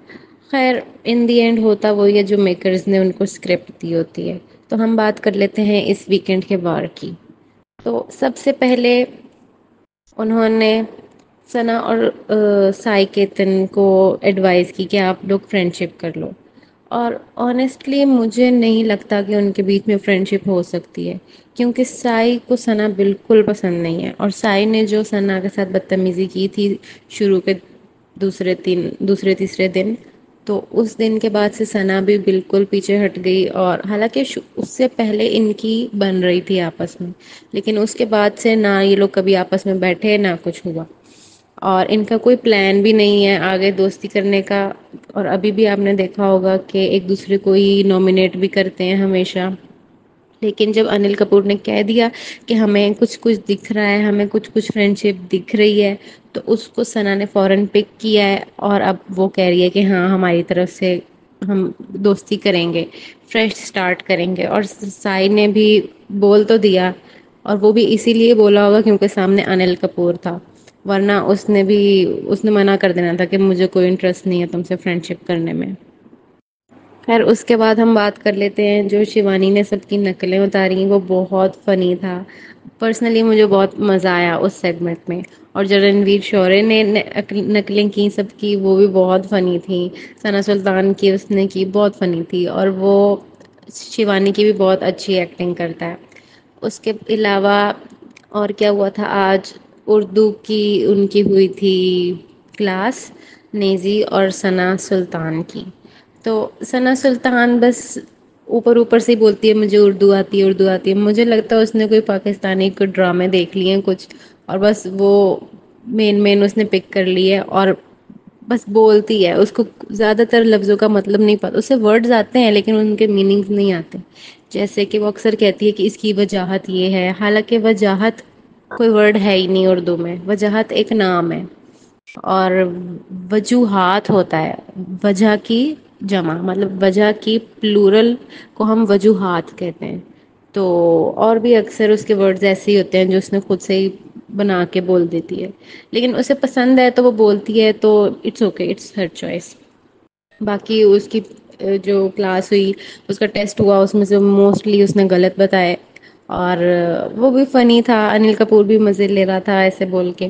خیر ان دی اینڈ ہوتا وہی ہے جو میکرز نے ان کو اسکرپٹ دی ہوتی ہے. تو ہم بات کر لیتے ہیں اس ویکینڈ کے وار کی. تو سب سے پہلے انہوں نے ثنا اور سائی کیتن کو ایڈوائز کی کہ آپ لوگ فرینڈ شپ کر لو. اور آنیسٹلی مجھے نہیں لگتا کہ ان کے بیچ میں فرینڈ شپ ہو سکتی ہے، کیونکہ سائی کو ثنا بالکل پسند نہیں ہے. اور سائی نے جو ثنا کے ساتھ بدتمیزی کی تھی شروع کے دوسرے تیسرے دن، تو اس دن کے بعد سے ثنا بھی بالکل پیچھے ہٹ گئی. اور حالانکہ اس سے پہلے ان کی بن رہی تھی آپس میں، لیکن اس کے بعد سے نہ یہ لوگ کبھی آپس میں بیٹھے نہ کچھ ہوا. اور ان کا کوئی پلان بھی نہیں ہے آگے دوستی کرنے کا. اور ابھی بھی آپ نے دیکھا ہوگا کہ ایک دوسرے کو ہی نامنیٹ بھی کرتے ہیں ہمیشہ. لیکن جب انل کپور نے کہہ دیا کہ ہمیں کچھ کچھ دکھ رہا ہے، ہمیں کچھ کچھ فرینڈ شپ دکھ رہی ہے، تو اس کو ثنا نے فوراً پک کیا ہے. اور اب وہ کہہ رہی ہے کہ ہاں ہماری طرف سے ہم دوستی کریں گے، فریش اسٹارٹ کریں گے. اور سائی نے بھی بول تو دیا، اور وہ بھی اسی لیے بولا ہوگا کیونکہ سامنے انل کپور تھا، ورنہ اس نے منع کر دینا تھا کہ مجھے کوئی انٹرسٹ نہیں ہے تم سے فرینڈ شپ کرنے میں. خیر اس کے بعد ہم بات کر لیتے ہیں جو شیوانی نے سب کی نقلیں اتاری، وہ بہت فنی تھا. پرسنلی مجھے بہت مزہ آیا اس سیگمنٹ میں. اور جو رنویر شورے نے نقلیں کی سب کی وہ بھی بہت فنی تھیں. ثنا سلطان کی اس نے کی بہت فنی تھی. اور وہ شیوانی کی بھی بہت اچھی ایکٹنگ کرتا ہے. اس کے علاوہ اور کیا ہوا تھا آج؟ اردو کی ان کی ہوئی تھی کلاس، نیزی اور ثنا سلطان کی. تو ثنا سلطان بس اوپر اوپر سے ہی بولتی ہے مجھے اردو آتی ہے اردو آتی ہے. مجھے لگتا ہے اس نے کوئی پاکستانی کوئی ڈرامے دیکھ لیے ہیں کچھ، اور بس وہ مین اس نے پک کر لی ہے اور بس بولتی ہے. اس کو زیادہ تر لفظوں کا مطلب نہیں پتا. اسے ورڈز آتے ہیں لیکن ان کے میننگز نہیں آتے. جیسے کہ وہ اکثر کہتی ہے کہ اس کی وجاہت یہ ہے، حالانکہ وجاہت کوئی ورڈ ہے ہی نہیں اردو میں. وجاہت ایک نام ہے. اور وجوہات ہوتا ہے وجہ کی جمع، مطلب وجہ کی پلورل کو ہم وجوہات کہتے ہیں. تو اور بھی اکثر اس کے ورڈز ایسے ہی ہوتے ہیں جو اس نے خود سے ہی بنا کے بول دیتی ہے. لیکن اسے پسند ہے تو وہ بولتی ہے، تو it's okay, it's her choice. باقی اس کی جو کلاس ہوئی، اس کا ٹیسٹ ہوا، اس میں سے موسٹلی اس نے غلط بتائے. اور وہ بھی فنی تھا. انل کپور بھی مزے لے رہا تھا ایسے بول کے.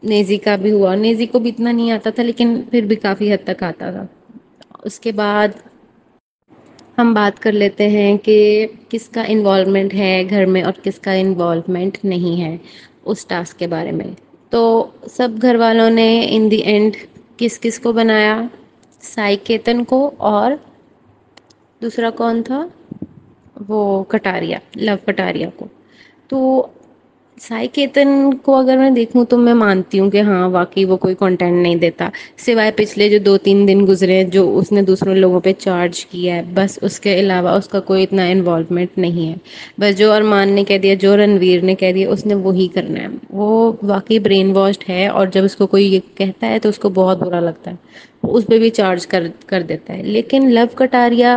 نیزی کا بھی ہوا. نیزی کو بھی اتنا نہیں آتا تھا لیکن پھر بھی کافی حد تک آتا تھا. اس کے بعد ہم بات کر لیتے ہیں کہ کس کا انوالومنٹ ہے گھر میں اور کس کا انوالومنٹ نہیں ہے اس ٹاسک کے بارے میں. تو سب گھر والوں نے ان دی اینڈ کس کس کو بنایا؟ سائی کیتن کو، اور دوسرا کون تھا؟ وہ کٹاریا، لو کٹاریا کو. تو سائی کیتن کو اگر میں دیکھوں تو میں مانتی ہوں کہ ہاں واقعی وہ کوئی کنٹینٹ نہیں دیتا، سوائے پچھلے جو 2-3 دن گزرے جو اس نے دوسروں لوگوں پہ چارج کیا ہے بس. اس کے علاوہ اس کا کوئی اتنا انوالومنٹ نہیں ہے. بس جو ارمان نے کہہ دیا، جو رنویر نے کہہ دیا، اس نے وہی کرنا ہے. وہ واقعی برین واشڈ ہے. اور جب اس کو کوئی یہ کہتا ہے تو اس کو بہت برا لگتا ہے، اس پہ بھی چارج کر دیتا ہے. لیکن لو کٹاریا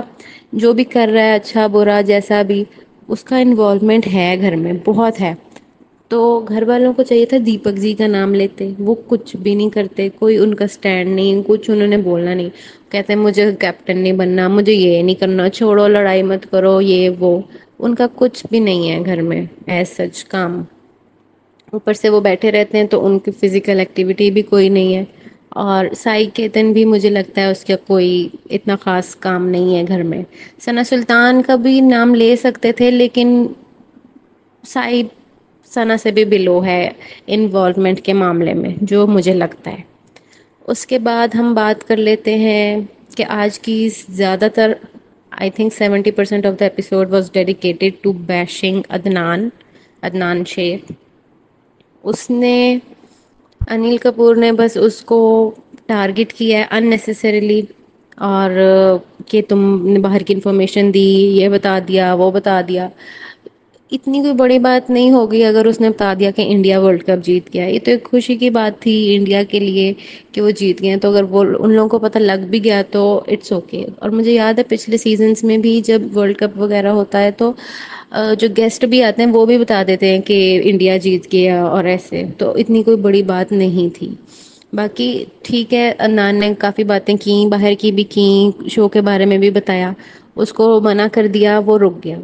جو بھی کر رہا ہے اچھا برا جیسا بھی، اس کا انوالومنٹ ہے گھر میں بہت ہے. تو گھر والوں کو چاہیے تھا دیپک جی کا نام لیتے. وہ کچھ بھی نہیں کرتے، کوئی ان کا اسٹینڈ نہیں، کچھ انہوں نے بولنا نہیں. کہتے ہیں مجھے کیپٹن نہیں بننا، مجھے یہ نہیں کرنا، چھوڑو لڑائی مت کرو یہ وہ. ان کا کچھ بھی نہیں ہے گھر میں ایز سچ کام. اوپر سے وہ بیٹھے رہتے ہیں تو ان کی فزیکل ایکٹیویٹی بھی کوئی نہیں ہے. اور سائی کیتن بھی مجھے لگتا ہے اس کا کوئی اتنا خاص کام نہیں ہے گھر میں. ثنا سلطان کا بھی نام لے سکتے تھے لیکن سائی ثنا سے بھی بلو ہے انوالومنٹ کے معاملے میں جو مجھے لگتا ہے. اس کے بعد ہم بات کر لیتے ہیں کہ آج کی زیادہ تر I think 70% of the episode was dedicated to bashing Adnan شیخ. اس نے انل کپور نے بس اس کو ٹارگٹ کیا ہے اننیسیسریلی. اور کہ تم نے باہر کی انفارمیشن دی، یہ بتا دیا وہ بتا دیا. اتنی کوئی بڑی بات نہیں ہوگی اگر اس نے بتا دیا کہ انڈیا ورلڈ کپ جیت گیا. یہ تو ایک خوشی کی بات تھی انڈیا کے لیے کہ وہ جیت گئے. تو اگر وہ ان لوگوں کو پتہ لگ بھی گیا تو اٹس اوکے. اور مجھے یاد ہے پچھلے سیزنس میں بھی جب ورلڈ کپ وغیرہ ہوتا ہے تو جو گیسٹ بھی آتے ہیں وہ بھی بتا دیتے ہیں کہ انڈیا جیت گیا اور ایسے. تو اتنی کوئی بڑی بات نہیں تھی. باقی ٹھیک ہے، عدنان نے کافی باتیں کی، باہر کی بھی کی، شو کے بارے میں بھی بتایا. اس کو منع کر دیا، وہ رک گیا.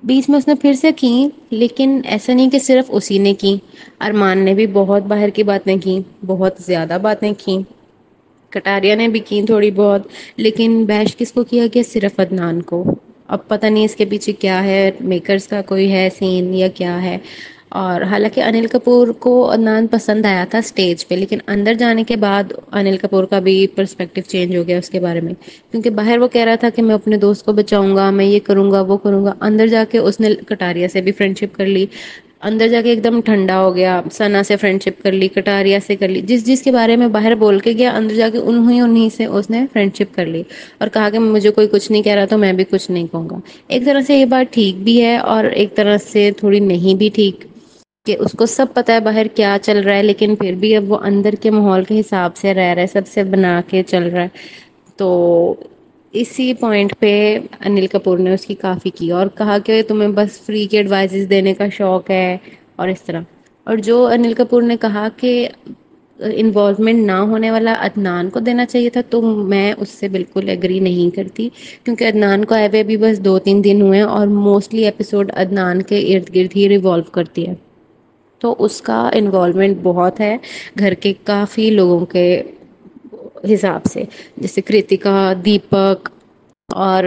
بیچ میں اس نے پھر سے کی لیکن ایسا نہیں کہ صرف اسی نے کی. ارمان نے بھی بہت باہر کی باتیں کی، بہت زیادہ باتیں کی. کٹاریا نے بھی کی تھوڑی بہت. لیکن بیش کس کو کیا گیا؟ صرف عدنان کو. اب پتہ نہیں اس کے پیچھے کیا ہے، میکرز کا کوئی ہے سین یا کیا ہے. اور حالانکہ انل کپور کو عدنان پسند آیا تھا اسٹیج پہ، لیکن اندر جانے کے بعد انل کپور کا بھی پرسپیکٹیو چینج ہو گیا اس کے بارے میں. کیونکہ باہر وہ کہہ رہا تھا کہ میں اپنے دوست کو بچاؤں گا، میں یہ کروں گا وہ کروں گا. اندر جا کے اس نے کٹاریا سے بھی فرینڈ شپ کر لی. اندر جا کے ایک دم ٹھنڈا ہو گیا. ثنا سے فرینڈ شپ کر لی، کٹاریا سے کر لی. جس جس کے بارے میں باہر بول کے گیا اندر جا کے انہیں سے اس نے فرینڈ شپ کر لی. اور کہا کہ مجھے کوئی کچھ نہیں کہہ رہا تو میں بھی کچھ نہیں کہوں گا. ایک طرح سے یہ بات ٹھیک بھی ہے اور ایک طرح سے تھوڑی نہیں بھی ٹھیک کہ اس کو سب پتا ہے باہر کیا چل رہا ہے لیکن پھر بھی اب وہ اندر کے ماحول کے حساب سے رہ رہا ہے، سب سے بنا کے چل رہا ہے. تو اسی پوائنٹ پہ انل کپور نے اس کی کافی کی اور کہا کہ تمہیں بس فری کے ایڈوائزز دینے کا شوق ہے اور اس طرح. اور جو انل کپور نے کہا کہ انوالومنٹ نہ ہونے والا عدنان کو دینا چاہیے تھا، تو میں اس سے بالکل ایگری نہیں کرتی، کیونکہ عدنان کو آئے ہوئے بھی بس 2-3 دن ہوئے ہیں اور موسٹلی ایپیسوڈ عدنان کے ارد گرد ہی ریوالو کرتی ہے، تو اس کا انوالومنٹ بہت ہے گھر کے کافی لوگوں کے حساب سے، جیسے کرتکا، دیپک اور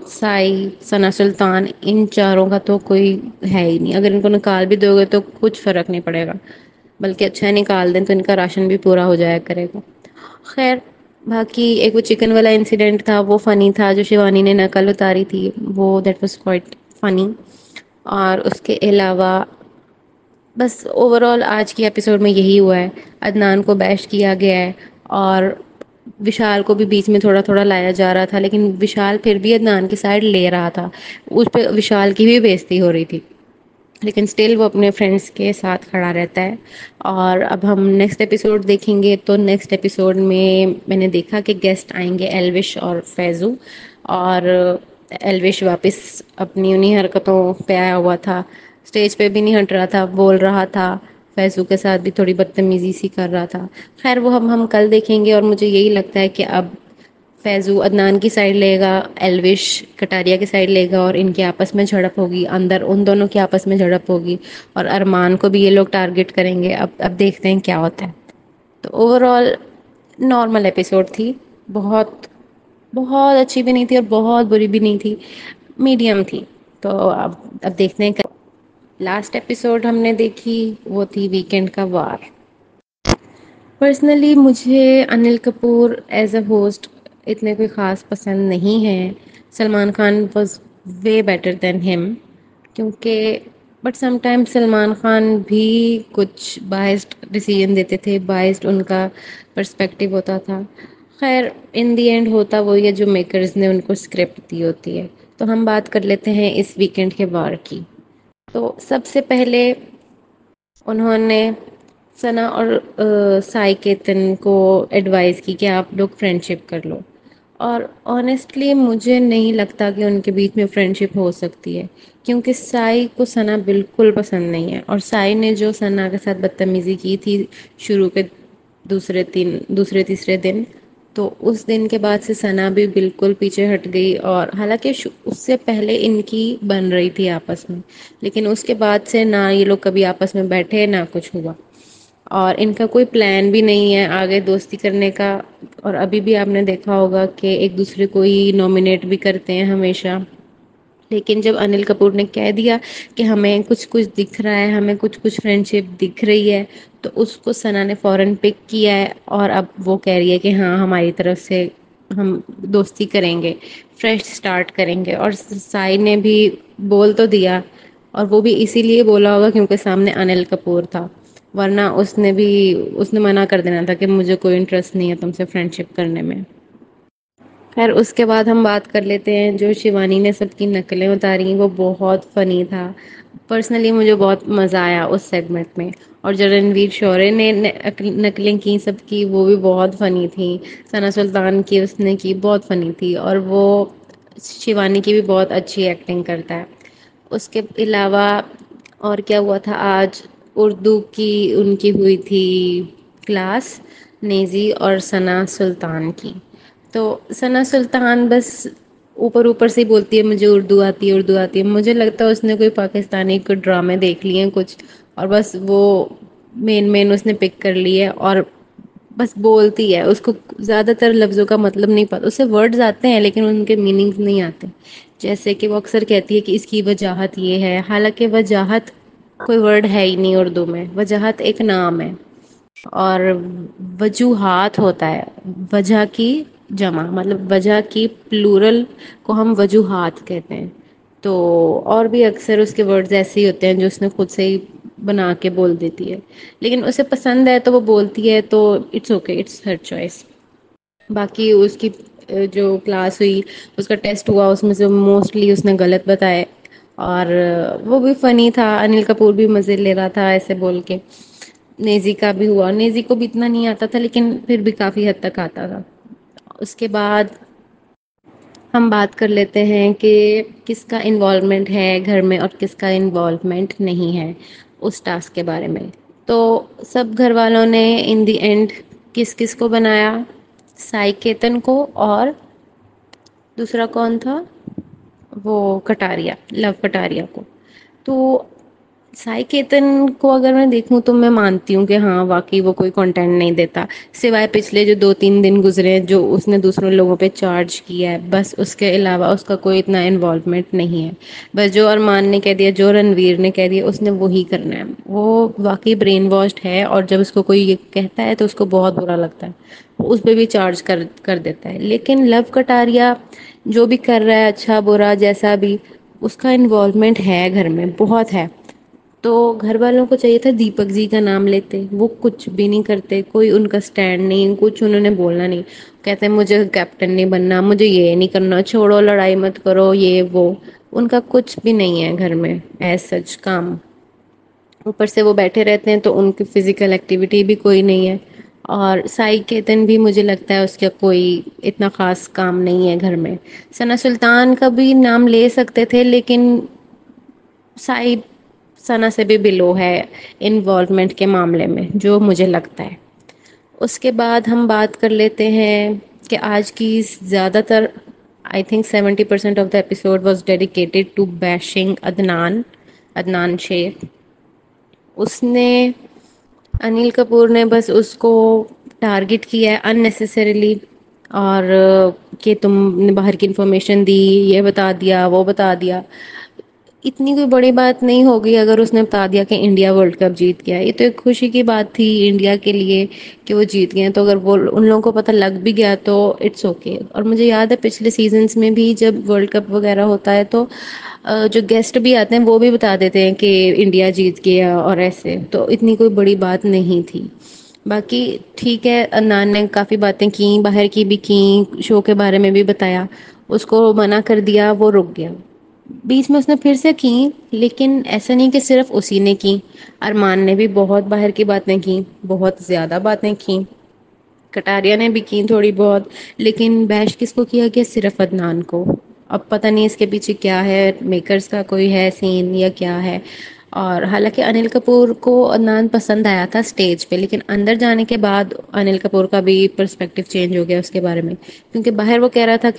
سائی، ثنا سلطان، ان چاروں کا تو کوئی ہے ہی نہیں، اگر ان کو نکال بھی دو گے تو کچھ فرق نہیں پڑے گا، بلکہ اچھا نکال دیں تو ان کا راشن بھی پورا ہو جایا کرے گا۔ خیر، باقی ایک وہ چکن والا انسیڈنٹ تھا وہ فنی تھا، جو شیوانی نے نقل اتاری تھی، وہ دیٹ واز کوائٹ فنی۔ اور اس کے علاوہ بس اوور آل آج کی ایپیسوڈ میں یہی ہوا ہے، عدنان کو بیش کیا گیا ہے، اور وشال کو بھی بیچ میں تھوڑا تھوڑا لایا جا رہا تھا، لیکن وشال پھر بھی عدنان کی سائڈ لے رہا تھا، اس پہ وشال کی بھی بےزتی ہو رہی تھی، لیکن اسٹل وہ اپنے فرینڈس کے ساتھ کھڑا رہتا ہے۔ اور اب ہم نیکسٹ ایپیسوڈ دیکھیں گے، تو نیکسٹ ایپیسوڈ میں نے دیکھا کہ گیسٹ آئیں گے ایلوش اور فیضو، اور ایلوش واپس اپنی انہی حرکتوں پہ آیا ہوا تھا، اسٹیج پہ بھی نہیں ہٹ رہا تھا، بول رہا تھا، فیضو کے ساتھ بھی تھوڑی بدتمیزی سی کر رہا تھا۔ خیر وہ ہم کل دیکھیں گے، اور مجھے یہی لگتا ہے کہ اب فیضو عدنان کی سائڈ لے گا، ایلوش کٹاریا کی سائڈ لے گا، اور ان کے آپس میں جھڑپ ہوگی، اندر ان دونوں کے آپس میں جھڑپ ہوگی، اور ارمان کو بھی یہ لوگ ٹارگٹ کریں گے۔ اب دیکھتے ہیں کیا ہوتا ہے۔ تو اوور آل نارمل ایپیسوڈ تھی، بہت بہت اچھی بھی نہیں تھی اور بہت بری بھی نہیں تھی، میڈیم تھی۔ تو اب دیکھتے ہیں۔ لاسٹ ایپیسوڈ ہم نے دیکھی وہ تھی ویکینڈ کا وار۔ پرسنلی مجھے Anil Kapoor as a host اتنے کوئی خاص پسند نہیں ہیں، Salman Khan was way better than ہم، کیونکہ but some time Salman Khan بھی کچھ بائسڈ ڈیسیژن دیتے تھے، بائسڈ ان کا پرسپیکٹیو ہوتا تھا۔ خیر ان دی اینڈ ہوتا وہی ہے جو میکرز نے ان کو اسکرپٹ دی ہوتی ہے۔ تو ہم بات کر لیتے ہیں اس ویکینڈ کے وار کی۔ تو سب سے پہلے انہوں نے ثنا اور سائی کیتن کو ایڈوائز کی کہ آپ لوگ فرینڈ شپ کر لو، اور آنیسٹلی مجھے نہیں لگتا کہ ان کے بیچ میں فرینڈ شپ ہو سکتی ہے، کیونکہ سائی کو ثنا بالکل پسند نہیں ہے، اور سائی نے جو ثنا کے ساتھ بدتمیزی کی تھی شروع کے دوسرے تیسرے دن، تو اس دن کے بعد سے ثنا بھی بالکل پیچھے ہٹ گئی، اور حالانکہ اس سے پہلے ان کی بن رہی تھی آپس میں، لیکن اس کے بعد سے نہ یہ لوگ کبھی آپس میں بیٹھے نہ کچھ ہوا، اور ان کا کوئی پلان بھی نہیں ہے آگے دوستی کرنے کا۔ اور ابھی بھی آپ نے دیکھا ہوگا کہ ایک دوسرے کو ہی نامینیٹ بھی کرتے ہیں ہمیشہ، لیکن جب انل کپور نے کہہ دیا کہ ہمیں کچھ کچھ دکھ رہا ہے، ہمیں کچھ کچھ فرینڈ شپ دکھ رہی ہے، تو اس کو ثنا نے فوراً پک کیا ہے، اور اب وہ کہہ رہی ہے کہ ہاں ہماری طرف سے ہم دوستی کریں گے، فریش سٹارٹ کریں گے۔ اور سائی نے بھی بول تو دیا، اور وہ بھی اسی لیے بولا ہوگا کیونکہ سامنے انل کپور تھا، ورنہ اس نے منع کر دینا تھا کہ مجھے کوئی انٹرسٹ نہیں ہے تم سے فرینڈ شپ کرنے میں۔ خیر اس کے بعد ہم بات کر لیتے ہیں جو شیوانی نے سب کی نقلیں اتاری، وہ بہت فنی تھا، پرسنلی مجھے بہت مزہ آیا اس سیگمنٹ میں۔ اور جو رنویر شورے نے نقلیں کی سب کی، وہ بھی بہت فنی تھیں، ثنا سلطان کی اس نے کی بہت فنی تھی، اور وہ شیوانی کی بھی بہت اچھی ایکٹنگ کرتا ہے۔ اس کے علاوہ اور کیا ہوا تھا آج؟ اردو کی ان کی ہوئی تھی کلاس، نیزی اور ثنا سلطان کی۔ تو ثنا سلطان بس اوپر اوپر سے ہی بولتی ہے مجھے اردو آتی ہے، اردو آتی ہے، مجھے لگتا ہے اس نے کوئی پاکستانی کوئی ڈرامے دیکھ لیے ہیں کچھ، اور بس وہ مین اس نے پک کر لی ہے، اور بس بولتی ہے، اس کو زیادہ تر لفظوں کا مطلب نہیں پتا، اسے ورڈز آتے ہیں لیکن ان کے میننگز نہیں آتے، جیسے کہ وہ اکثر کہتی ہے کہ اس کی وجاہت یہ ہے، حالانکہ وجاہت کوئی ورڈ ہے ہی نہیں اردو میں، وجاہت ایک نام ہے، اور وجوہات ہوتا ہے، وجہ کی جمع، مطلب وجہ کی پلورل کو ہم وجوہات کہتے ہیں۔ تو اور بھی اکثر اس کے ورڈز ایسے ہی ہوتے ہیں جو اس نے خود سے ہی بنا کے بول دیتی ہے، لیکن اسے پسند ہے تو وہ بولتی ہے، تو it's okay, it's her choice. باقی اس کی جو کلاس ہوئی، اس کا ٹیسٹ ہوا، اس میں سے موسٹلی اس نے غلط بتائے، اور وہ بھی فنی تھا، انل کپور بھی مزے لے رہا تھا ایسے بول کے۔ نیزی کا بھی ہوا، نیزی کو بھی اتنا نہیں آتا تھا لیکن پھر بھی کافی حد تک آتا تھا۔ اس کے بعد ہم بات کر لیتے ہیں کہ کس کا انوالومنٹ ہے گھر میں اور کس کا انوالومنٹ نہیں ہے اس ٹاسک کے بارے میں۔ تو سب گھر والوں نے ان دی اینڈ کس کس کو بنایا؟ سائی کیتن کو، اور دوسرا کون تھا؟ وہ کٹاریا، لو کٹاریا کو. تو سائی کیتن کو اگر میں دیکھوں تو میں مانتی ہوں کہ ہاں واقعی وہ کوئی کنٹینٹ نہیں دیتا، سوائے پچھلے جو 2-3 دن گزرے ہیں جو اس نے دوسروں لوگوں پہ چارج کیا ہے، بس اس کے علاوہ اس کا کوئی اتنا انوالومنٹ نہیں ہے. بس جو ارمان نے کہہ دیا، جو رنویر نے کہہ دیا، اس نے وہی کرنا ہے. وہ واقعی برین واشڈ ہے، اور جب اس کو کوئی یہ کہتا ہے تو اس کو بہت برا لگتا ہے، اس پہ بھی چارج کر دیتا ہے. لیکن لو کٹاریا جو بھی کر رہا ہے، اچھا برا جیسا بھی، اس کا انوالومنٹ ہے گھر میں، بہت ہے. تو گھر والوں کو چاہیے تھا دیپک جی کا نام لیتے، وہ کچھ بھی نہیں کرتے، کوئی ان کا اسٹینڈ نہیں، کچھ انہوں نے بولنا نہیں. کہتے ہیں مجھے کیپٹن نہیں بننا، مجھے یہ نہیں کرنا، چھوڑو لڑائی مت کرو، یہ وہ. ان کا کچھ بھی نہیں ہے گھر میں ایز سچ کام. اوپر سے وہ بیٹھے رہتے ہیں تو ان کی فزیکل ایکٹیویٹی بھی کوئی نہیں ہے. اور سائی کیتن بھی مجھے لگتا ہے اس کا کوئی اتنا خاص کام نہیں ہے گھر میں. ثنا سلطان کا بھی نام لے سکتے تھے، لیکن سائی ثنا سے بھی بلو ہے انوالومنٹ کے معاملے میں، جو مجھے لگتا ہے. اس کے بعد ہم بات کر لیتے ہیں کہ آج کی زیادہ تر I think 70% of the episode was dedicated to bashing Adnan شیخ. اس نے انیل کپور نے بس اس کو ٹارگٹ کیا ہے اننیسیسریلی، اور کہ تم نے باہر کی انفارمیشن دی، یہ بتا دیا، وہ بتا دیا. اتنی کوئی بڑی بات نہیں ہوگی اگر اس نے بتا دیا کہ انڈیا ورلڈ کپ جیت گیا. یہ تو ایک خوشی کی بات تھی انڈیا کے لیے کہ وہ جیت گئے. تو اگر وہ ان لوگوں کو پتہ لگ بھی گیا تو اٹس اوکے. اور مجھے یاد ہے پچھلے سیزنس میں بھی جب ورلڈ کپ وغیرہ ہوتا ہے تو جو گیسٹ بھی آتے ہیں وہ بھی بتا دیتے ہیں کہ انڈیا جیت گیا اور ایسے. تو اتنی کوئی بڑی بات نہیں تھی. باقی ٹھیک ہے، عدنان نے کافی باتیں کی، باہر کی بھی کی، شو کے بارے میں بھی بتایا. اس کو منع کر دیا، وہ رک گیا. بیچ میں اس نے پھر سے کی، لیکن ایسا نہیں کہ صرف اسی نے کی. ارمان نے بھی بہت باہر کی باتیں کی، بہت زیادہ باتیں کی. کٹاریا نے بھی کی تھوڑی بہت. لیکن بیش کس کو کیا گیا؟ صرف عدنان کو. اب پتہ نہیں اس کے پیچھے کیا ہے، میکرز کا کوئی ہے سین یا کیا ہے. اور حالانکہ انل کپور کو عدنان پسند آیا تھا اسٹیج پہ، لیکن اندر جانے کے بعد انل کپور کا بھی پرسپیکٹو چینج ہو گیا اس کے بارے میں. کیونکہ باہر وہ کہہ رہا تھا